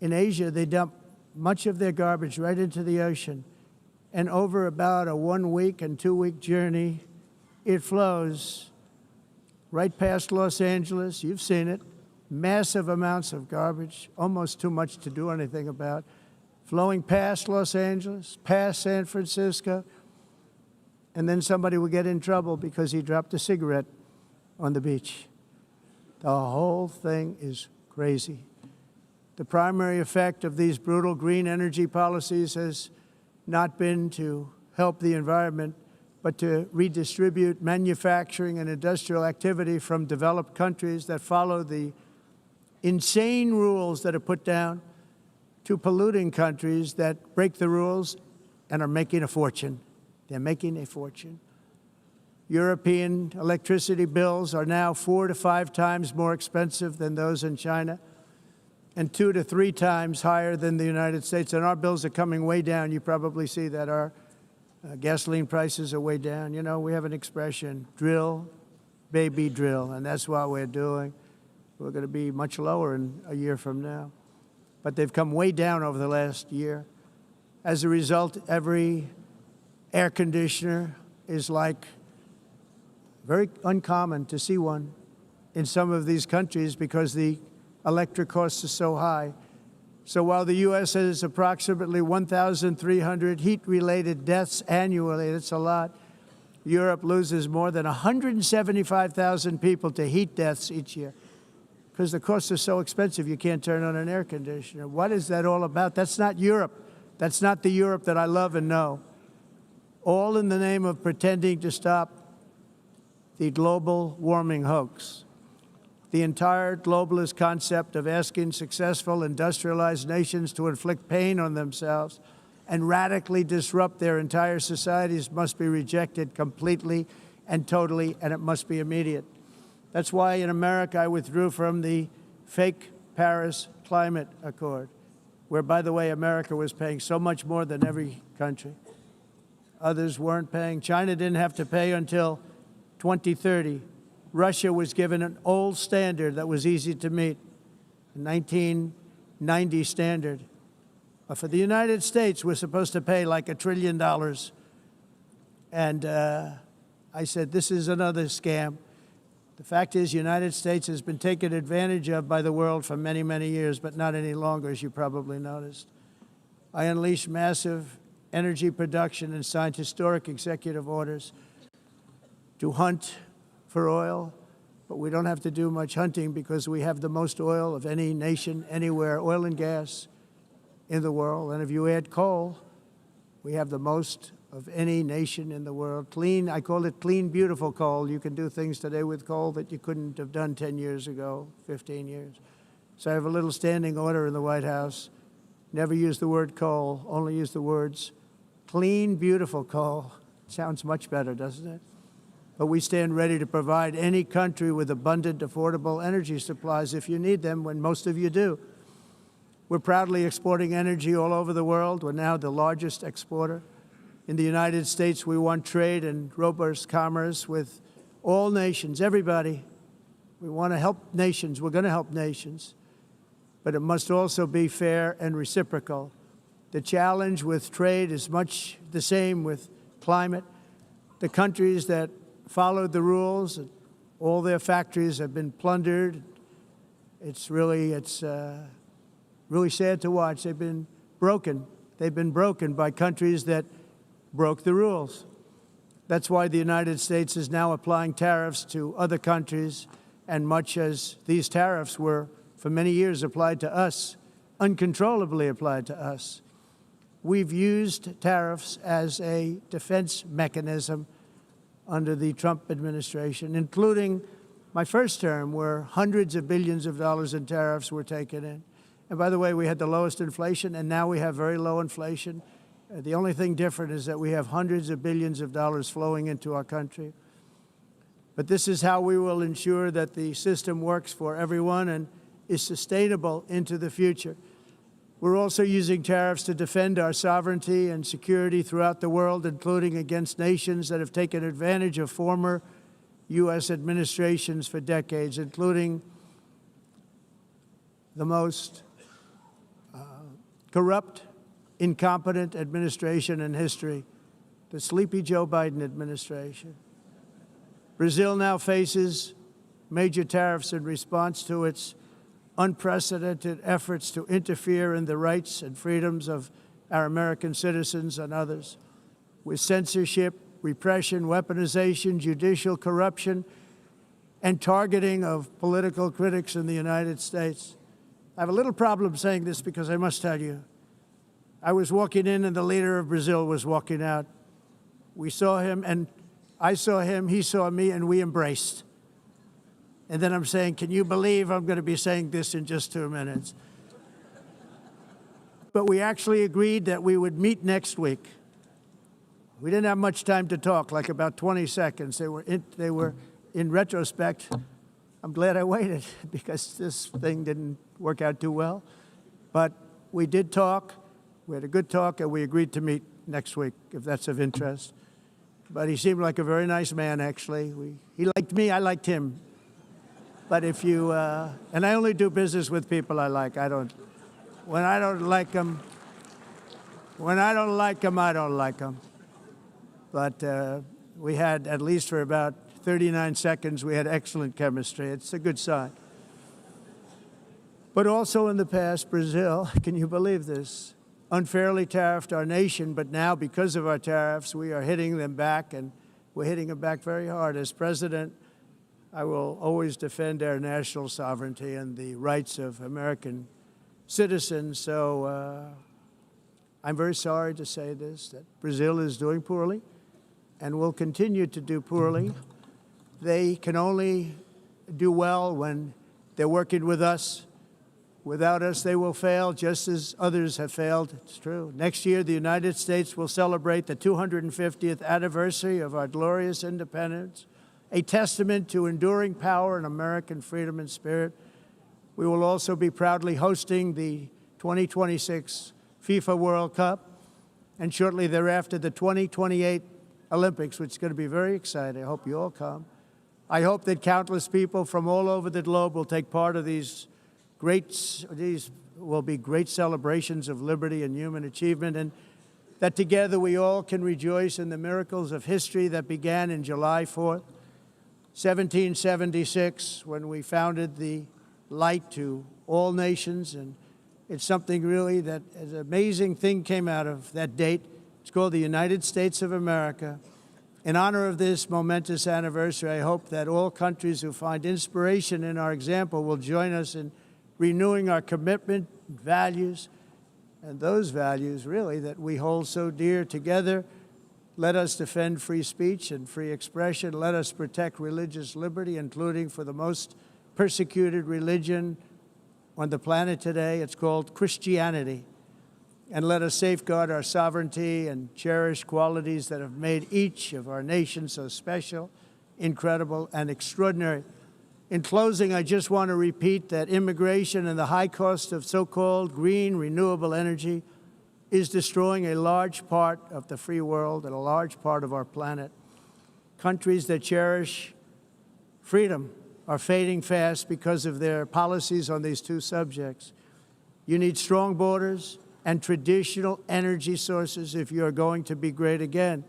In Asia, they dump much of their garbage right into the ocean. And over about a 1 week and 2 week journey, it flows right past Los Angeles. You've seen it. Massive amounts of garbage, almost too much to do anything about, flowing past Los Angeles, past San Francisco, and then somebody will get in trouble because he dropped a cigarette on the beach. The whole thing is crazy. The primary effect of these brutal green energy policies has not been to help the environment, but to redistribute manufacturing and industrial activity from developed countries that follow the insane rules that are put down to polluting countries that break the rules and are making a fortune. They're making a fortune. European electricity bills are now 4 to 5 times more expensive than those in China, and 2 to 3 times higher than the United States. And our bills are coming way down. You probably see that our gasoline prices are way down. You know, we have an expression, drill, baby, drill, and that's what we're doing. We're going to be much lower in a year from now. But they've come way down over the last year. As a result, every air conditioner is like very uncommon to see one in some of these countries because the electric costs are so high. So while the U.S. has approximately 1,300 heat-related deaths annually, that's a lot, Europe loses more than 175,000 people to heat deaths each year because the costs are so expensive you can't turn on an air conditioner. What is that all about? That's not Europe. That's not the Europe that I love and know. All in the name of pretending to stop the global warming hoax. The entire globalist concept of asking successful industrialized nations to inflict pain on themselves and radically disrupt their entire societies must be rejected completely and totally, and it must be immediate. That's why in America I withdrew from the fake Paris Climate Accord, where, by the way, America was paying so much more than every country. Others weren't paying. China didn't have to pay until 2030. Russia was given an old standard that was easy to meet, a 1990 standard. But for the United States, we're supposed to pay like $1 trillion. And I said, this is another scam. The fact is, the United States has been taken advantage of by the world for many, many years, but not any longer, as you probably noticed. I unleashed massive energy production and signed historic executive orders to hunt for oil, but we don't have to do much hunting because we have the most oil of any nation anywhere, oil and gas in the world. And if you add coal, we have the most of any nation in the world. Clean, I call it clean, beautiful coal. You can do things today with coal that you couldn't have done 10 years ago, 15 years. So I have a little standing order in the White House. Never use the word coal, only use the words clean, beautiful coal. Sounds much better, doesn't it? But we stand ready to provide any country with abundant, affordable energy supplies if you need them, when most of you do. We're proudly exporting energy all over the world. We're now the largest exporter. In the United States, we want trade and robust commerce with all nations, everybody. We want to help nations. We're going to help nations. But it must also be fair and reciprocal. The challenge with trade is much the same with climate. The countries that followed the rules, all their factories have been plundered. It's really sad to watch. They've been broken. They've been broken by countries that broke the rules. That's why the United States is now applying tariffs to other countries, and much as these tariffs were for many years applied to us, uncontrollably applied to us. We've used tariffs as a defense mechanism under the Trump administration, including my first term, where hundreds of billions of dollars in tariffs were taken in. And by the way, we had the lowest inflation, and now we have very low inflation. The only thing different is that we have hundreds of billions of dollars flowing into our country. But this is how we will ensure that the system works for everyone and is sustainable into the future. We're also using tariffs to defend our sovereignty and security throughout the world, including against nations that have taken advantage of former U.S. administrations for decades, including the most corrupt, incompetent administration in history, the sleepy Joe Biden administration. Brazil now faces major tariffs in response to its unprecedented efforts to interfere in the rights and freedoms of our American citizens and others, with censorship, repression, weaponization, judicial corruption, and targeting of political critics in the United States. I have a little problem saying this because I must tell you, I was walking in and the leader of Brazil was walking out. We saw him, and I saw him, he saw me, and we embraced. And then I'm saying, can you believe I'm going to be saying this in just 2 minutes? but we actually agreed that we would meet next week. We didn't have much time to talk, like about 20 seconds. They were in retrospect, I'm glad I waited because this thing didn't work out too well. But we did talk, we had a good talk, and we agreed to meet next week, if that's of interest. But he seemed like a very nice man, actually. He liked me, I liked him. But if you, and I only do business with people I like. When I don't like them, I don't like them. But we had, at least for about 39 seconds, we had excellent chemistry. It's a good sign. But also in the past, Brazil, can you believe this, unfairly tariffed our nation, but now because of our tariffs, we are hitting them back, and we're hitting them back very hard. As president, I will always defend our national sovereignty and the rights of American citizens. So I'm very sorry to say this, that Brazil is doing poorly and will continue to do poorly. They can only do well when they're working with us. Without us, they will fail, just as others have failed. It's true. Next year, the United States will celebrate the 250th anniversary of our glorious independence, a testament to enduring power and American freedom and spirit. We will also be proudly hosting the 2026 FIFA World Cup, and shortly thereafter, the 2028 Olympics, which is going to be very exciting. I hope you all come. I hope that countless people from all over the globe will take part of these will be great celebrations of liberty and human achievement, and that together we all can rejoice in the miracles of history that began in July 4th, 1776, when we founded the light to all nations. And it's something really that an amazing thing came out of that date. It's called the United States of America. In honor of this momentous anniversary, I hope that all countries who find inspiration in our example will join us in renewing our commitment, values, and those values, really, that we hold so dear. Together, let us defend free speech and free expression. Let us protect religious liberty, including for the most persecuted religion on the planet today. It's called Christianity. And let us safeguard our sovereignty and cherish qualities that have made each of our nations so special, incredible, and extraordinary. In closing, I just want to repeat that immigration and the high cost of so-called green renewable energy is destroying a large part of the free world and a large part of our planet. Countries that cherish freedom are fading fast because of their policies on these two subjects. You need strong borders and traditional energy sources if you are going to be great again.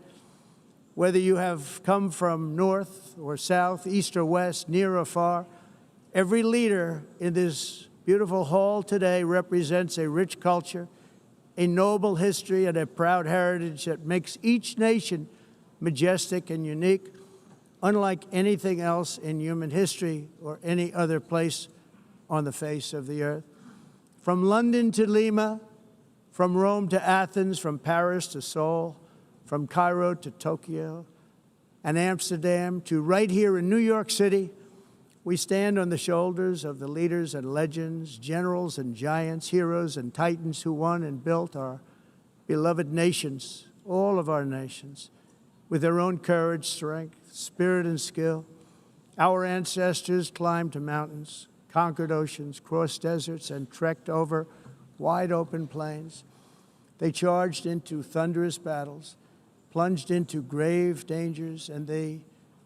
Whether you have come from north or south, east or west, near or far, every leader in this beautiful hall today represents a rich culture, a noble history, and a proud heritage that makes each nation majestic and unique, unlike anything else in human history or any other place on the face of the earth. From London to Lima, from Rome to Athens, from Paris to Seoul, from Cairo to Tokyo and Amsterdam to right here in New York City, we stand on the shoulders of the leaders and legends, generals and giants, heroes and titans who won and built our beloved nations, all of our nations, with their own courage, strength, spirit, and skill. Our ancestors climbed mountains, conquered oceans, crossed deserts, and trekked over wide open plains. They charged into thunderous battles, plunged into grave dangers, and they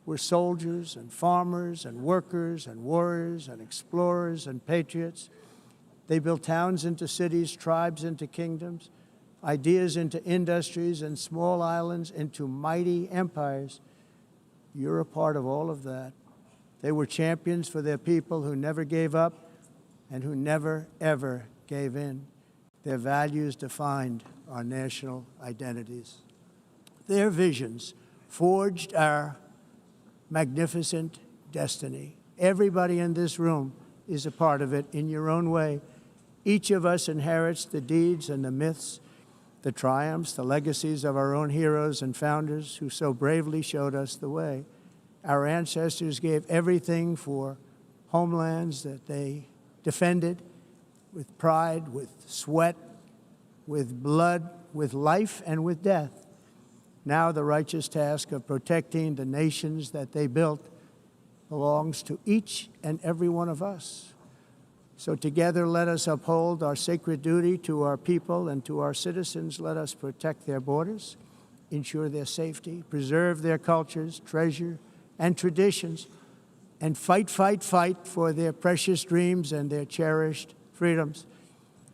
were soldiers and farmers and workers and warriors and explorers and patriots. They built towns into cities, tribes into kingdoms, ideas into industries, and small islands into mighty empires. You're a part of all of that. They were champions for their people who never gave up and who never, ever gave in. Their values defined our national identities. Their visions forged our magnificent destiny. Everybody in this room is a part of it in your own way. Each of us inherits the deeds and the myths, the triumphs, the legacies of our own heroes and founders who so bravely showed us the way. Our ancestors gave everything for homelands that they defended with pride, with sweat, with blood, with life, and with death. Now the righteous task of protecting the nations that they built belongs to each and every one of us. So together, let us uphold our sacred duty to our people and to our citizens. Let us protect their borders, ensure their safety, preserve their cultures, treasure, and traditions, and fight, fight, fight for their precious dreams and their cherished freedoms.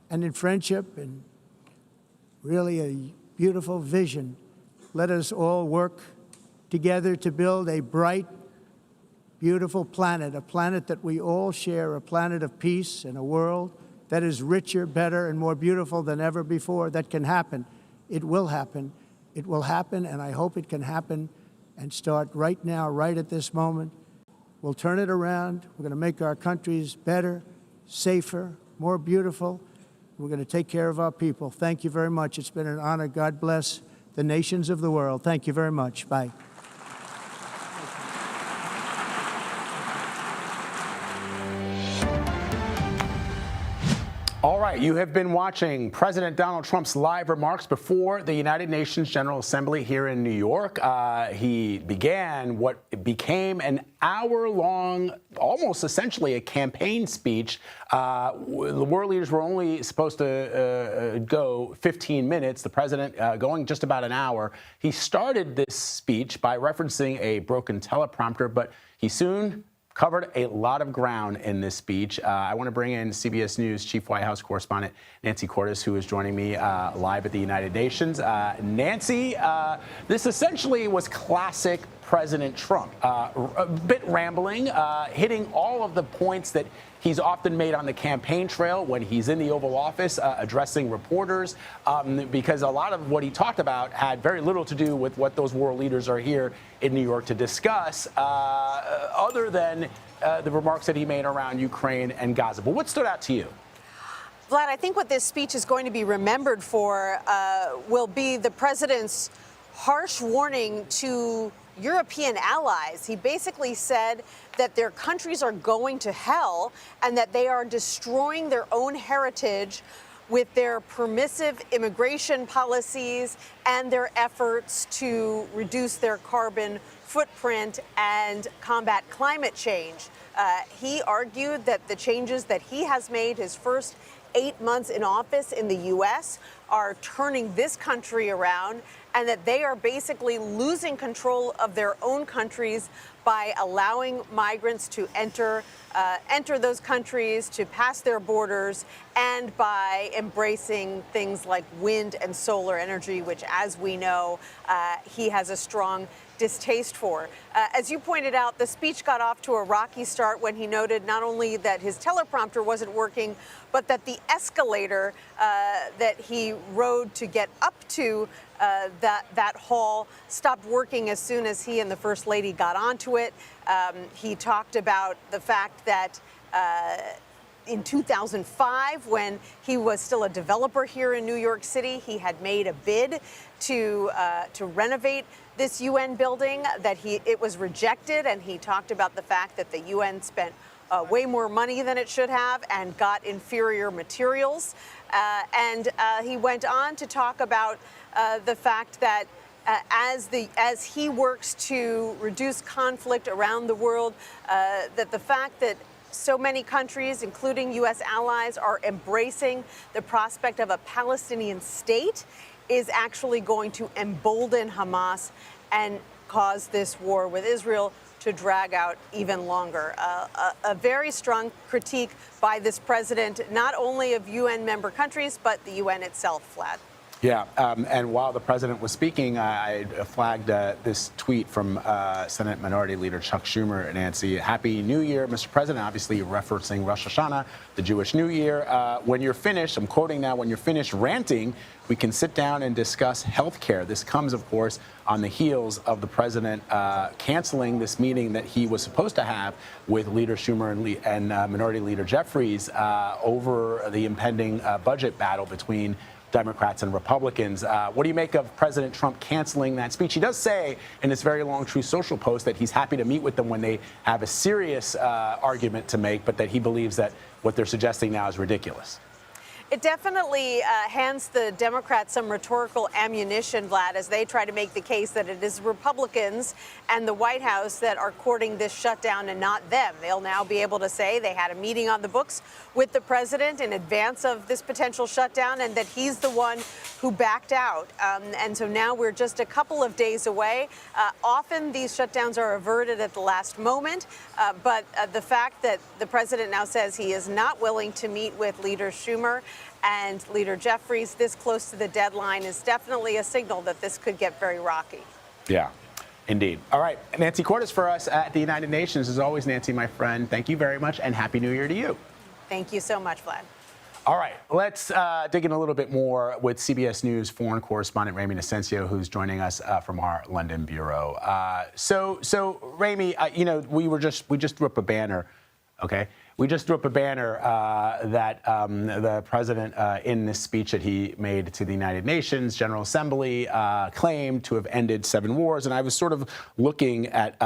And in friendship and really a beautiful vision, let us all work together to build a bright, beautiful planet, a planet that we all share, a planet of peace and a world that is richer, better, and more beautiful than ever before. That can happen. It will happen. It will happen, and I hope it can happen and start right now, right at this moment. We'll turn it around. We're going to make our countries better, safer, more beautiful. We're going to take care of our people. Thank you very much. It's been an honor. God bless the nations of the world. Thank you very much. Bye. All right, you have been watching President Donald Trump's live remarks before the United Nations General Assembly here in New York. He began what became an hour-long, almost essentially a campaign speech. The world leaders were only supposed to go 15 minutes, the president going just about an hour. He started this speech by referencing a broken teleprompter, but he soon covered a lot of ground in this speech. I want to bring in CBS News Chief White House Correspondent Nancy Cordes, who is joining me live at the United Nations. Nancy, this essentially was classic President Trump. A bit rambling, hitting all of the points that he's often made on the campaign trail when he's in the Oval Office addressing reporters, because a lot of what he talked about had very little to do with what those world leaders are here in New York to discuss, other than the remarks that he made around Ukraine and Gaza. But what stood out to you? Vlad, I think what this speech is going to be remembered for will be the president's harsh warning to European allies. He basically said that their countries are going to hell and that they are destroying their own heritage with their permissive immigration policies and their efforts to reduce their carbon footprint and combat climate change. He argued that the changes that he has made his first 8 months in office in the U.S. are turning this country around, and that they are basically losing control of their own countries by allowing migrants to enter those countries, to pass their borders, and by embracing things like wind and solar energy, which, as we know, he has a strong distaste for. As you pointed out, the speech got off to a rocky start when he noted not only that his teleprompter wasn't working, but that the escalator that he rode to get up to that hall stopped working as soon as he and the First Lady got onto it. He talked about the fact that in 2005, when he was still a developer here in New York City, he had made a bid to renovate this UN building, that it was rejected, and he talked about the fact that the UN spent way more money than it should have and got inferior materials. And he went on to talk about the fact that as he works to reduce conflict around the world, that the fact that so many countries, including U.S. allies, are embracing the prospect of a Palestinian state is actually going to embolden Hamas and cause this war with Israel to drag out even longer. A very strong critique by this president, not only of UN member countries, but the UN itself, Vlad. Yeah, and while the president was speaking, I flagged this tweet from Senate Minority Leader Chuck Schumer. Nancy, Happy New Year, Mr. President, obviously referencing Rosh Hashanah, the Jewish New Year. When you're finished, I'm quoting now, when you're finished ranting, we can sit down and discuss health care. This comes, of course, on the heels of the president canceling this meeting that he was supposed to have with Leader Schumer and Minority Leader Jeffries over the impending budget battle between Democrats and Republicans. What do you make of President Trump canceling that speech? He does say in this very long Truth Social post that he's happy to meet with them when they have a serious argument to make, but that he believes that what they're suggesting now is ridiculous. It definitely hands the Democrats some rhetorical ammunition, Vlad, as they try to make the case that it is Republicans and the White House that are courting this shutdown and not them. They'll now be able to say they had a meeting on the books with the president in advance of this potential shutdown and that he's the one who backed out. And so now we're just a couple of days away. Often these shutdowns are averted at the last moment, but the fact that the president now says he is not willing to meet with Leader Schumer and Leader Jeffries this close to the deadline is definitely a signal that this could get very rocky. Yeah, indeed. All right, Nancy Cordes for us at the United Nations. As always, Nancy, my friend, thank you very much and Happy New Year to you. Thank you so much, Vlad. All right, let's dig in a little bit more with CBS News foreign correspondent Ramy Inocencio, who's joining us from our London bureau. So Ramy, we just threw up a banner, okay? We just threw up a banner that the president, in this speech that he made to the United Nations General Assembly, claimed to have ended 7 wars. And I was sort of looking at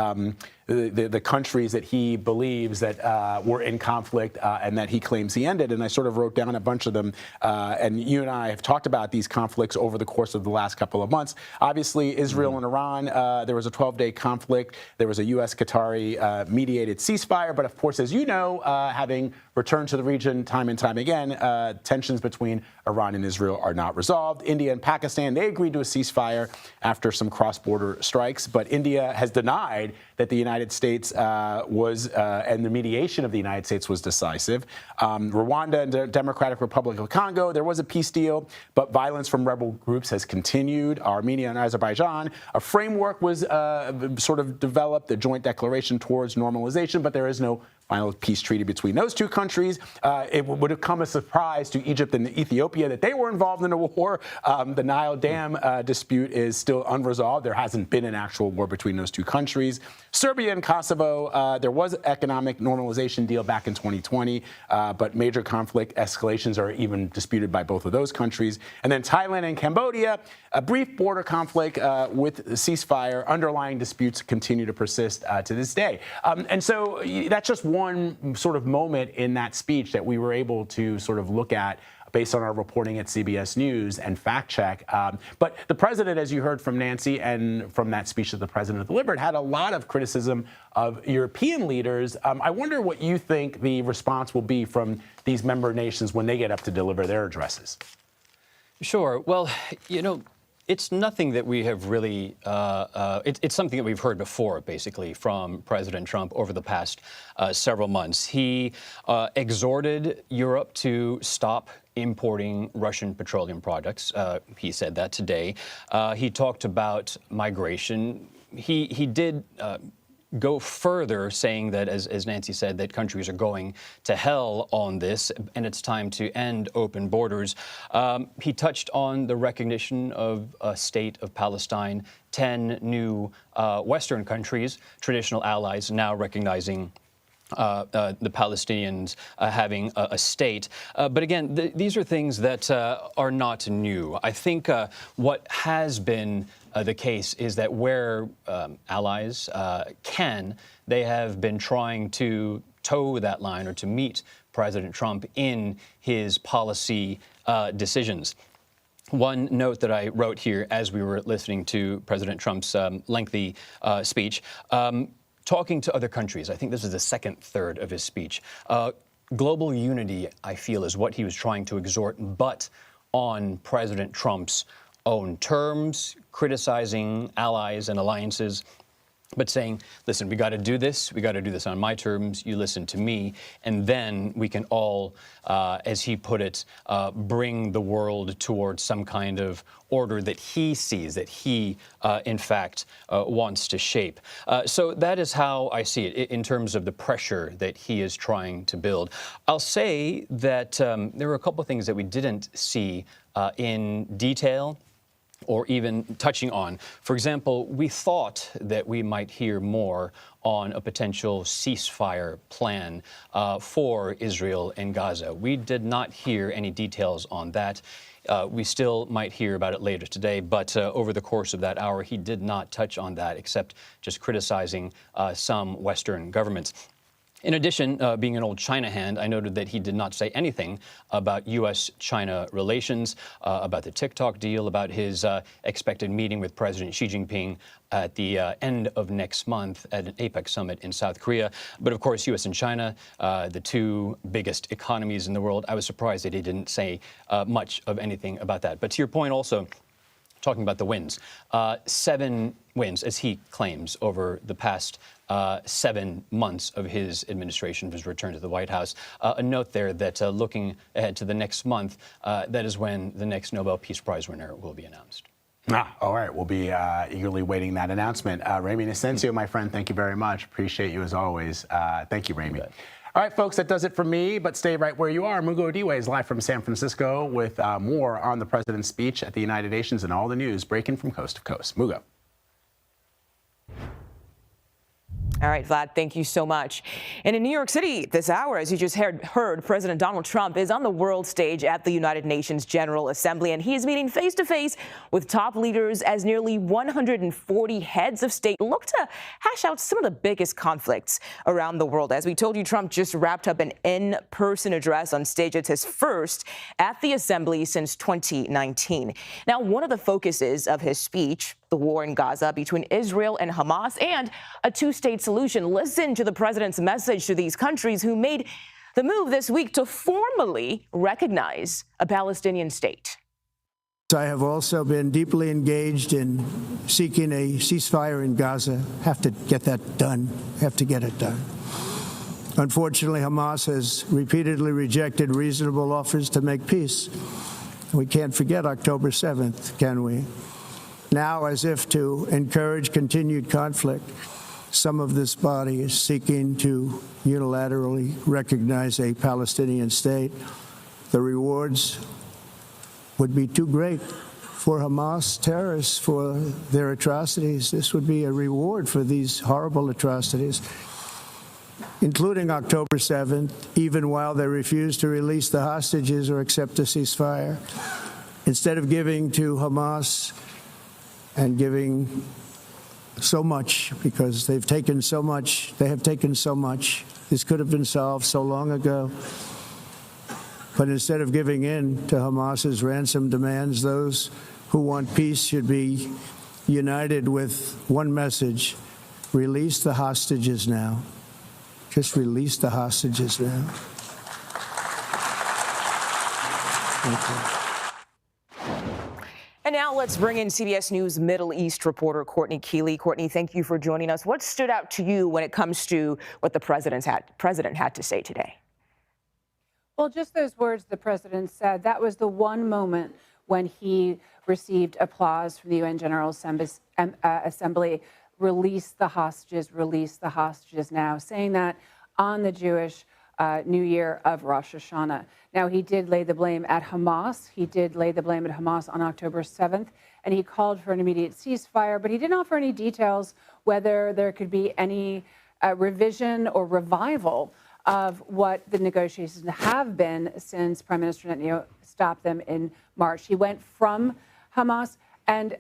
the countries that he believes that were in conflict and that he claims he ended. And I sort of wrote down a bunch of them. And you and I have talked about these conflicts over the course of the last couple of months. Obviously, Israel and Iran, there was a 12-day conflict. There was a U.S.-Qatari mediated ceasefire. But of course, as you know, having returned to the region time and time again, tensions between Iran and Israel are not resolved. India and Pakistan, they agreed to a ceasefire after some cross-border strikes. But India has denied that the United States and the mediation of the United States was decisive. Rwanda and the Democratic Republic of Congo, there was a peace deal, but violence from rebel groups has continued. Armenia and Azerbaijan, a framework was sort of developed, the joint declaration towards normalization, but there is no final peace treaty between those two countries. It would have come as a surprise to Egypt and Ethiopia that they were involved in a war. The Nile Dam dispute is still unresolved. There hasn't been an actual war between those two countries. Serbia and Kosovo, there was an economic normalization deal back in 2020, but major conflict escalations are even disputed by both of those countries. And then Thailand and Cambodia, a brief border conflict with ceasefire. Underlying disputes continue to persist to this day. And so that's just one sort of moment in that speech that we were able to sort of look at based on our reporting at CBS News and fact check. But the president, as you heard from Nancy and from that speech that the president delivered, had a lot of criticism of European leaders. I wonder what you think the response will be from these member nations when they get up to deliver their addresses. Sure. Well, it's nothing that we have really, it's something that we've heard before, basically, from President Trump over the past several months. He exhorted Europe to stop importing Russian petroleum products. He said that today. He talked about migration. He did go further, saying that, as Nancy said, that countries are going to hell on this, and it's time to end open borders. He touched on the recognition of a state of Palestine, 10 new Western countries, traditional allies, now recognizing the Palestinians having a state. But again, these are things that are not new. I think what has been the case is that where allies can, they have been trying to toe that line or to meet President Trump in his policy decisions. One note that I wrote here as we were listening to President Trump's lengthy speech, talking to other countries. I think this is the second third of his speech. Global unity, I feel, is what he was trying to exhort, but on President Trump's own terms, criticizing allies and alliances, but saying, listen, we got to do this. We got to do this on my terms. You listen to me. And then we can all, as he put it, bring the world towards some kind of order that he sees, that he, in fact, wants to shape. So that is how I see it in terms of the pressure that he is trying to build. I'll say that there were a couple of things that we didn't see in detail or even touching on. For example, we thought that we might hear more on a potential ceasefire plan for Israel and Gaza. We did not hear any details on that. We still might hear about it later today, but over the course of that hour, he did not touch on that, except just criticizing some Western governments. In addition, being an old China hand, I noted that he did not say anything about U.S.-China relations, about the TikTok deal, about his expected meeting with President Xi Jinping at the end of next month at an APEC summit in South Korea. But of course, U.S. and China, the two biggest economies in the world, I was surprised that he didn't say much of anything about that. But to your point also, talking about the wins, 7 wins, as he claims, over the past 7 months of his administration, of his return to the White House. A note there that looking ahead to the next month, that is when the next Nobel Peace Prize winner will be announced. All right. We'll be eagerly waiting that announcement. Ramy Inocencio, my friend, thank you very much. Appreciate you as always. Thank you, Ramy. All right, folks, that does it for me, but stay right where you are. Mugo Odiwe is live from San Francisco with more on the president's speech at the United Nations and all the news breaking from coast to coast. Mugo. All right, Vlad, thank you so much. And in New York City this hour, as you just heard, President Donald Trump is on the world stage at the United Nations General Assembly, and he is meeting face-to-face with top leaders as nearly 140 heads of state look to hash out some of the biggest conflicts around the world. As we told you, Trump just wrapped up an in-person address on stage. It's his first at the Assembly since 2019. Now, one of the focuses of his speech, the war in Gaza between Israel and Hamas, and a two-state solution. Listen to the president's message to these countries who made the move this week to formally recognize a Palestinian state. I have also been deeply engaged in seeking a ceasefire in Gaza. Have to get that done. Have to get it done. Unfortunately, Hamas has repeatedly rejected reasonable offers to make peace. We can't forget October 7th, can we? Now, as if to encourage continued conflict, some of this body is seeking to unilaterally recognize a Palestinian state. The rewards would be too great for Hamas terrorists for their atrocities. This would be a reward for these horrible atrocities, including October 7th, even while they refuse to release the hostages or accept a ceasefire. Instead of giving to Hamas and giving so much, because they've taken so much, they have taken so much. This could have been solved so long ago. But instead of giving in to Hamas's ransom demands, those who want peace should be united with one message: release the hostages now. Just release the hostages now. Thank you. And now let's bring in CBS News Middle East reporter Courtney Keeley. Courtney, thank you for joining us. What stood out to you when it comes to what the president had to say today? Well, just those words the president said, that was the one moment when he received applause from the UN General Assembly. Release the hostages now, saying that on the Jewish New Year of Rosh Hashanah. Now, he did lay the blame at Hamas. He did lay the blame at Hamas on October 7th, and he called for an immediate ceasefire, but he didn't offer any details whether there could be any revision or revival of what the negotiations have been since Prime Minister Netanyahu stopped them in March. He went from Hamas and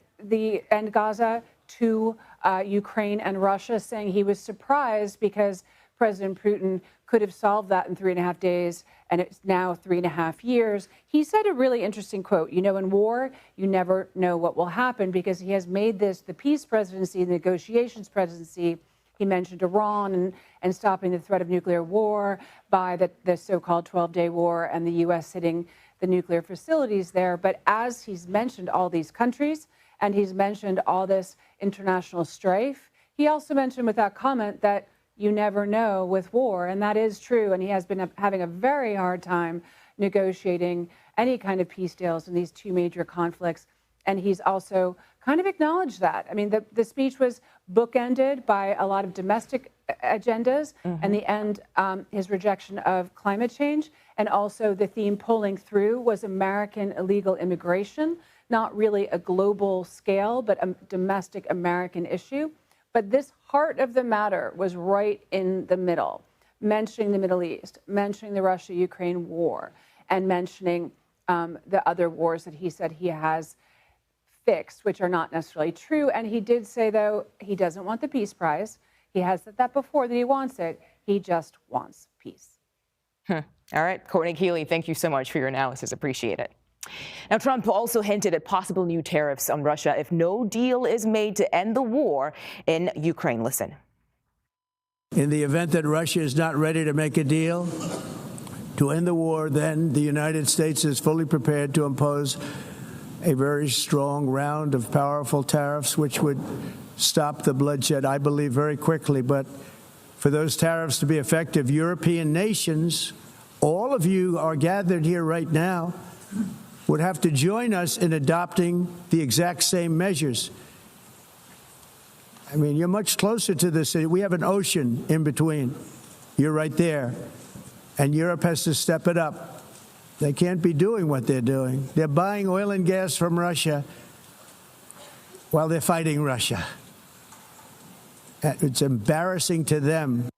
Gaza to Ukraine and Russia, saying he was surprised because President Putin could have solved that in 3.5 days, and it's now 3.5 years. He said a really interesting quote. You know, in war, you never know what will happen, because he has made this the peace presidency, the negotiations presidency. He mentioned Iran and stopping the threat of nuclear war by the so-called 12-day war and the U.S. hitting the nuclear facilities there. But as he's mentioned all these countries and he's mentioned all this international strife, he also mentioned without comment that you never know with war, and that is true. And he has been having a very hard time negotiating any kind of peace deals in these two major conflicts. And he's also kind of acknowledged that. I mean, the speech was bookended by a lot of domestic agendas, and the end, his rejection of climate change, and also the theme pulling through was American illegal immigration, not really a global scale, but a domestic American issue. But this heart of the matter was right in the middle, mentioning the Middle East, mentioning the Russia-Ukraine war, and mentioning the other wars that he said he has fixed, which are not necessarily true. And he did say, though, he doesn't want the Peace Prize. He has said that before, that he wants it. He just wants peace. All right, Courtney Keeley, thank you so much for your analysis. Appreciate it. Now, Trump also hinted at possible new tariffs on Russia if no deal is made to end the war in Ukraine. Listen. In the event that Russia is not ready to make a deal to end the war, then the United States is fully prepared to impose a very strong round of powerful tariffs, which would stop the bloodshed, I believe, very quickly. But for those tariffs to be effective, European nations, all of you are gathered here right now, would have to join us in adopting the exact same measures. I mean, you're much closer to this. We have an ocean in between. You're right there. And Europe has to step it up. They can't be doing what they're doing. They're buying oil and gas from Russia while they're fighting Russia. It's embarrassing to them.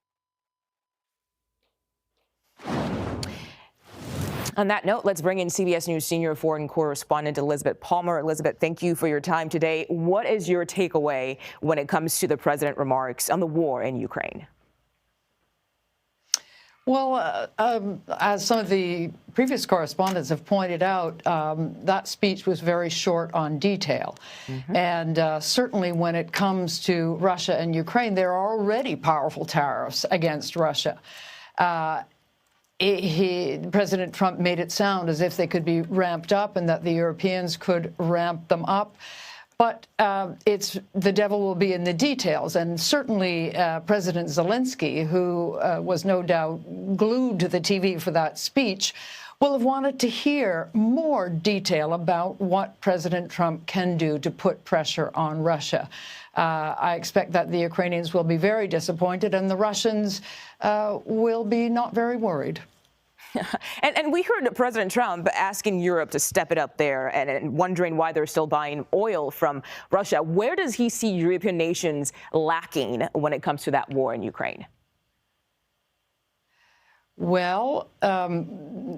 On that note, let's bring in CBS News senior foreign correspondent Elizabeth Palmer. Elizabeth, thank you for your time today. What is your takeaway when it comes to the president's remarks on the war in Ukraine? Well, as some of the previous correspondents have pointed out, that speech was very short on detail. And certainly when it comes to Russia and Ukraine, there are already powerful tariffs against Russia. President Trump made it sound as if they could be ramped up and that the Europeans could ramp them up. But the devil will be in the details. And certainly President Zelensky, who was no doubt glued to the TV for that speech, will have wanted to hear more detail about what President Trump can do to put pressure on Russia. I expect that the Ukrainians will be very disappointed and the Russians will be not very worried. And we heard President Trump asking Europe to step it up there and wondering why they're still buying oil from Russia. Where does he see European nations lacking when it comes to that war in Ukraine? Well,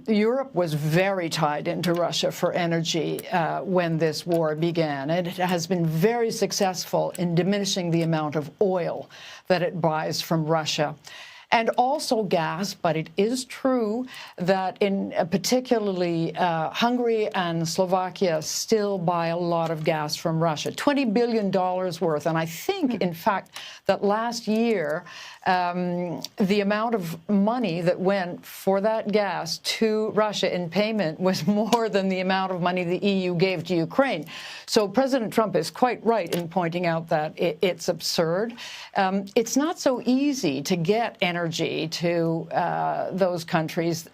Europe was very tied into Russia for energy when this war began. It has been very successful in diminishing the amount of oil that it buys from Russia. And also gas, but it is true that in particularly Hungary and Slovakia still buy a lot of gas from Russia, $20 billion worth. And I think, in fact, that last year, the amount of money that went for that gas to Russia in payment was more than the amount of money the EU gave to Ukraine. So President Trump is quite right in pointing out that it's absurd. It's not so easy to get energy to those countries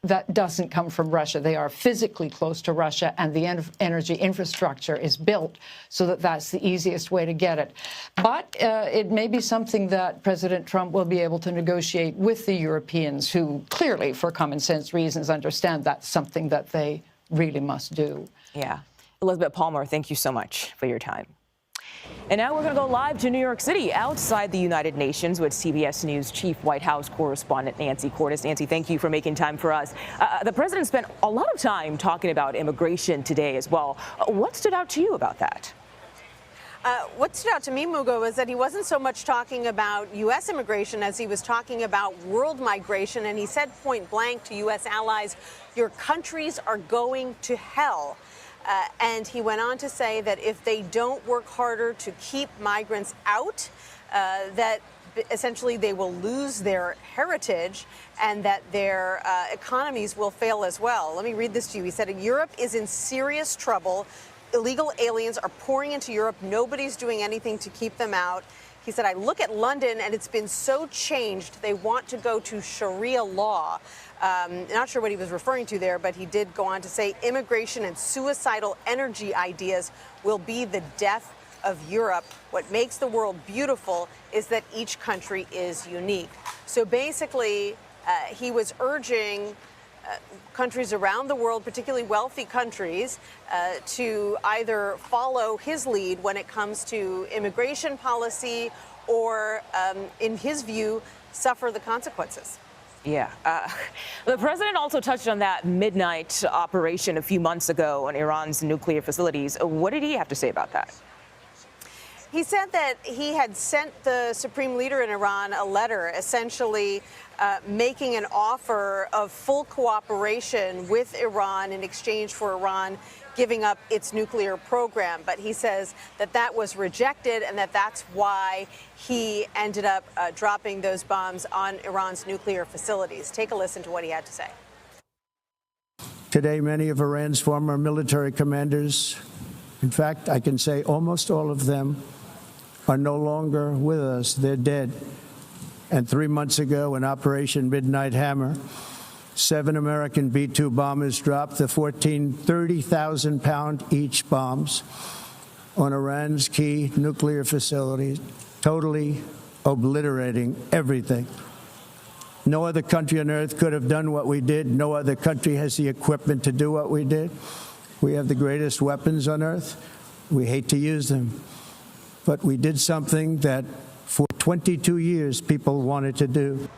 that doesn't come from Russia. They are physically close to Russia, and the energy infrastructure is built so that that's the easiest way to get it. But it may be something that President Trump will be able to negotiate with the Europeans, who clearly, for common sense reasons, understand that's something that they really must do. Yeah. Elizabeth Palmer, thank you so much for your time. And now we're going to go live to New York City, outside the United Nations, with CBS News Chief White House correspondent Nancy Cordes. Nancy, thank you for making time for us. The president spent a lot of time talking about immigration today as well. What stood out to you about that? What stood out to me, Mugo, is that he wasn't so much talking about U.S. immigration as he was talking about world migration. And he said point blank to U.S. allies, your countries are going to hell. And he went on to say that if they don't work harder to keep migrants out, that essentially they will lose their heritage and that their economies will fail as well. Let me read this to you. He said, Europe is in serious trouble. Illegal aliens are pouring into Europe. Nobody's doing anything to keep them out. He said, I look at London and it's been so changed. They want to go to Sharia law. Not sure what he was referring to there, but he did go on to say immigration and suicidal energy ideas will be the death of Europe. What makes the world beautiful is that each country is unique. So basically, he was urging countries around the world, particularly wealthy countries, to either follow his lead when it comes to immigration policy or, in his view, suffer the consequences. Yeah. The president also touched on that midnight operation a few months ago on Iran's nuclear facilities. What did he have to say about that? He said that he had sent the supreme leader in Iran a letter essentially making an offer of full cooperation with Iran in exchange for Iran giving up its nuclear program. But he says that that was rejected and that that's why he ended up dropping those bombs on Iran's nuclear facilities. Take a listen to what he had to say. Today, many of Iran's former military commanders, in fact, I can say almost all of them, are no longer with us. They're dead. And 3 months ago, in Operation Midnight Hammer, 7 American B-2 bombers dropped the 14 30,000-pound each bombs on Iran's key nuclear facilities, totally obliterating everything. No other country on earth could have done what we did. No other country has the equipment to do what we did. We have the greatest weapons on earth. We hate to use them. But we did something that for 22 years people wanted to do.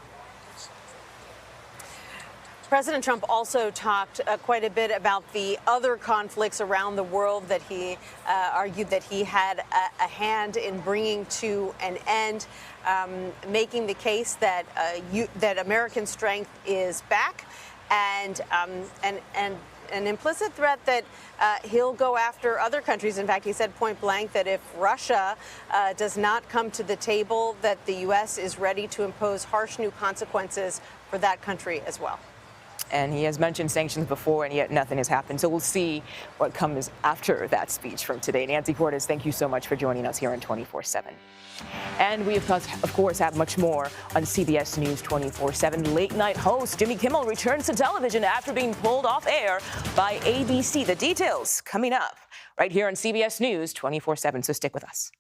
President Trump also talked quite a bit about the other conflicts around the world that he argued that he had a hand in bringing to an end, making the case that that American strength is back, and an implicit threat that he'll go after other countries. In fact, he said point blank that if Russia does not come to the table, that the U.S. is ready to impose harsh new consequences for that country as well. And he has mentioned sanctions before, and yet nothing has happened. So we'll see what comes after that speech from today. Nancy Cordes, thank you so much for joining us here on 24/7. And we, of course, have much more on CBS News 24/7. Late-night host Jimmy Kimmel returns to television after being pulled off air by ABC. The details coming up right here on CBS News 24/7, so stick with us.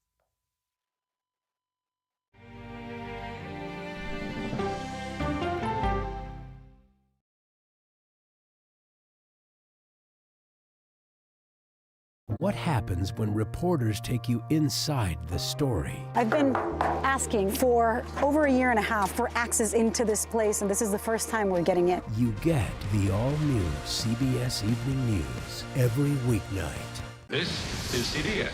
What happens when reporters take you inside the story? I've been asking for over a year and a half for access into this place, and this is the first time we're getting it. You get the all-new CBS Evening News every weeknight. This is CBS.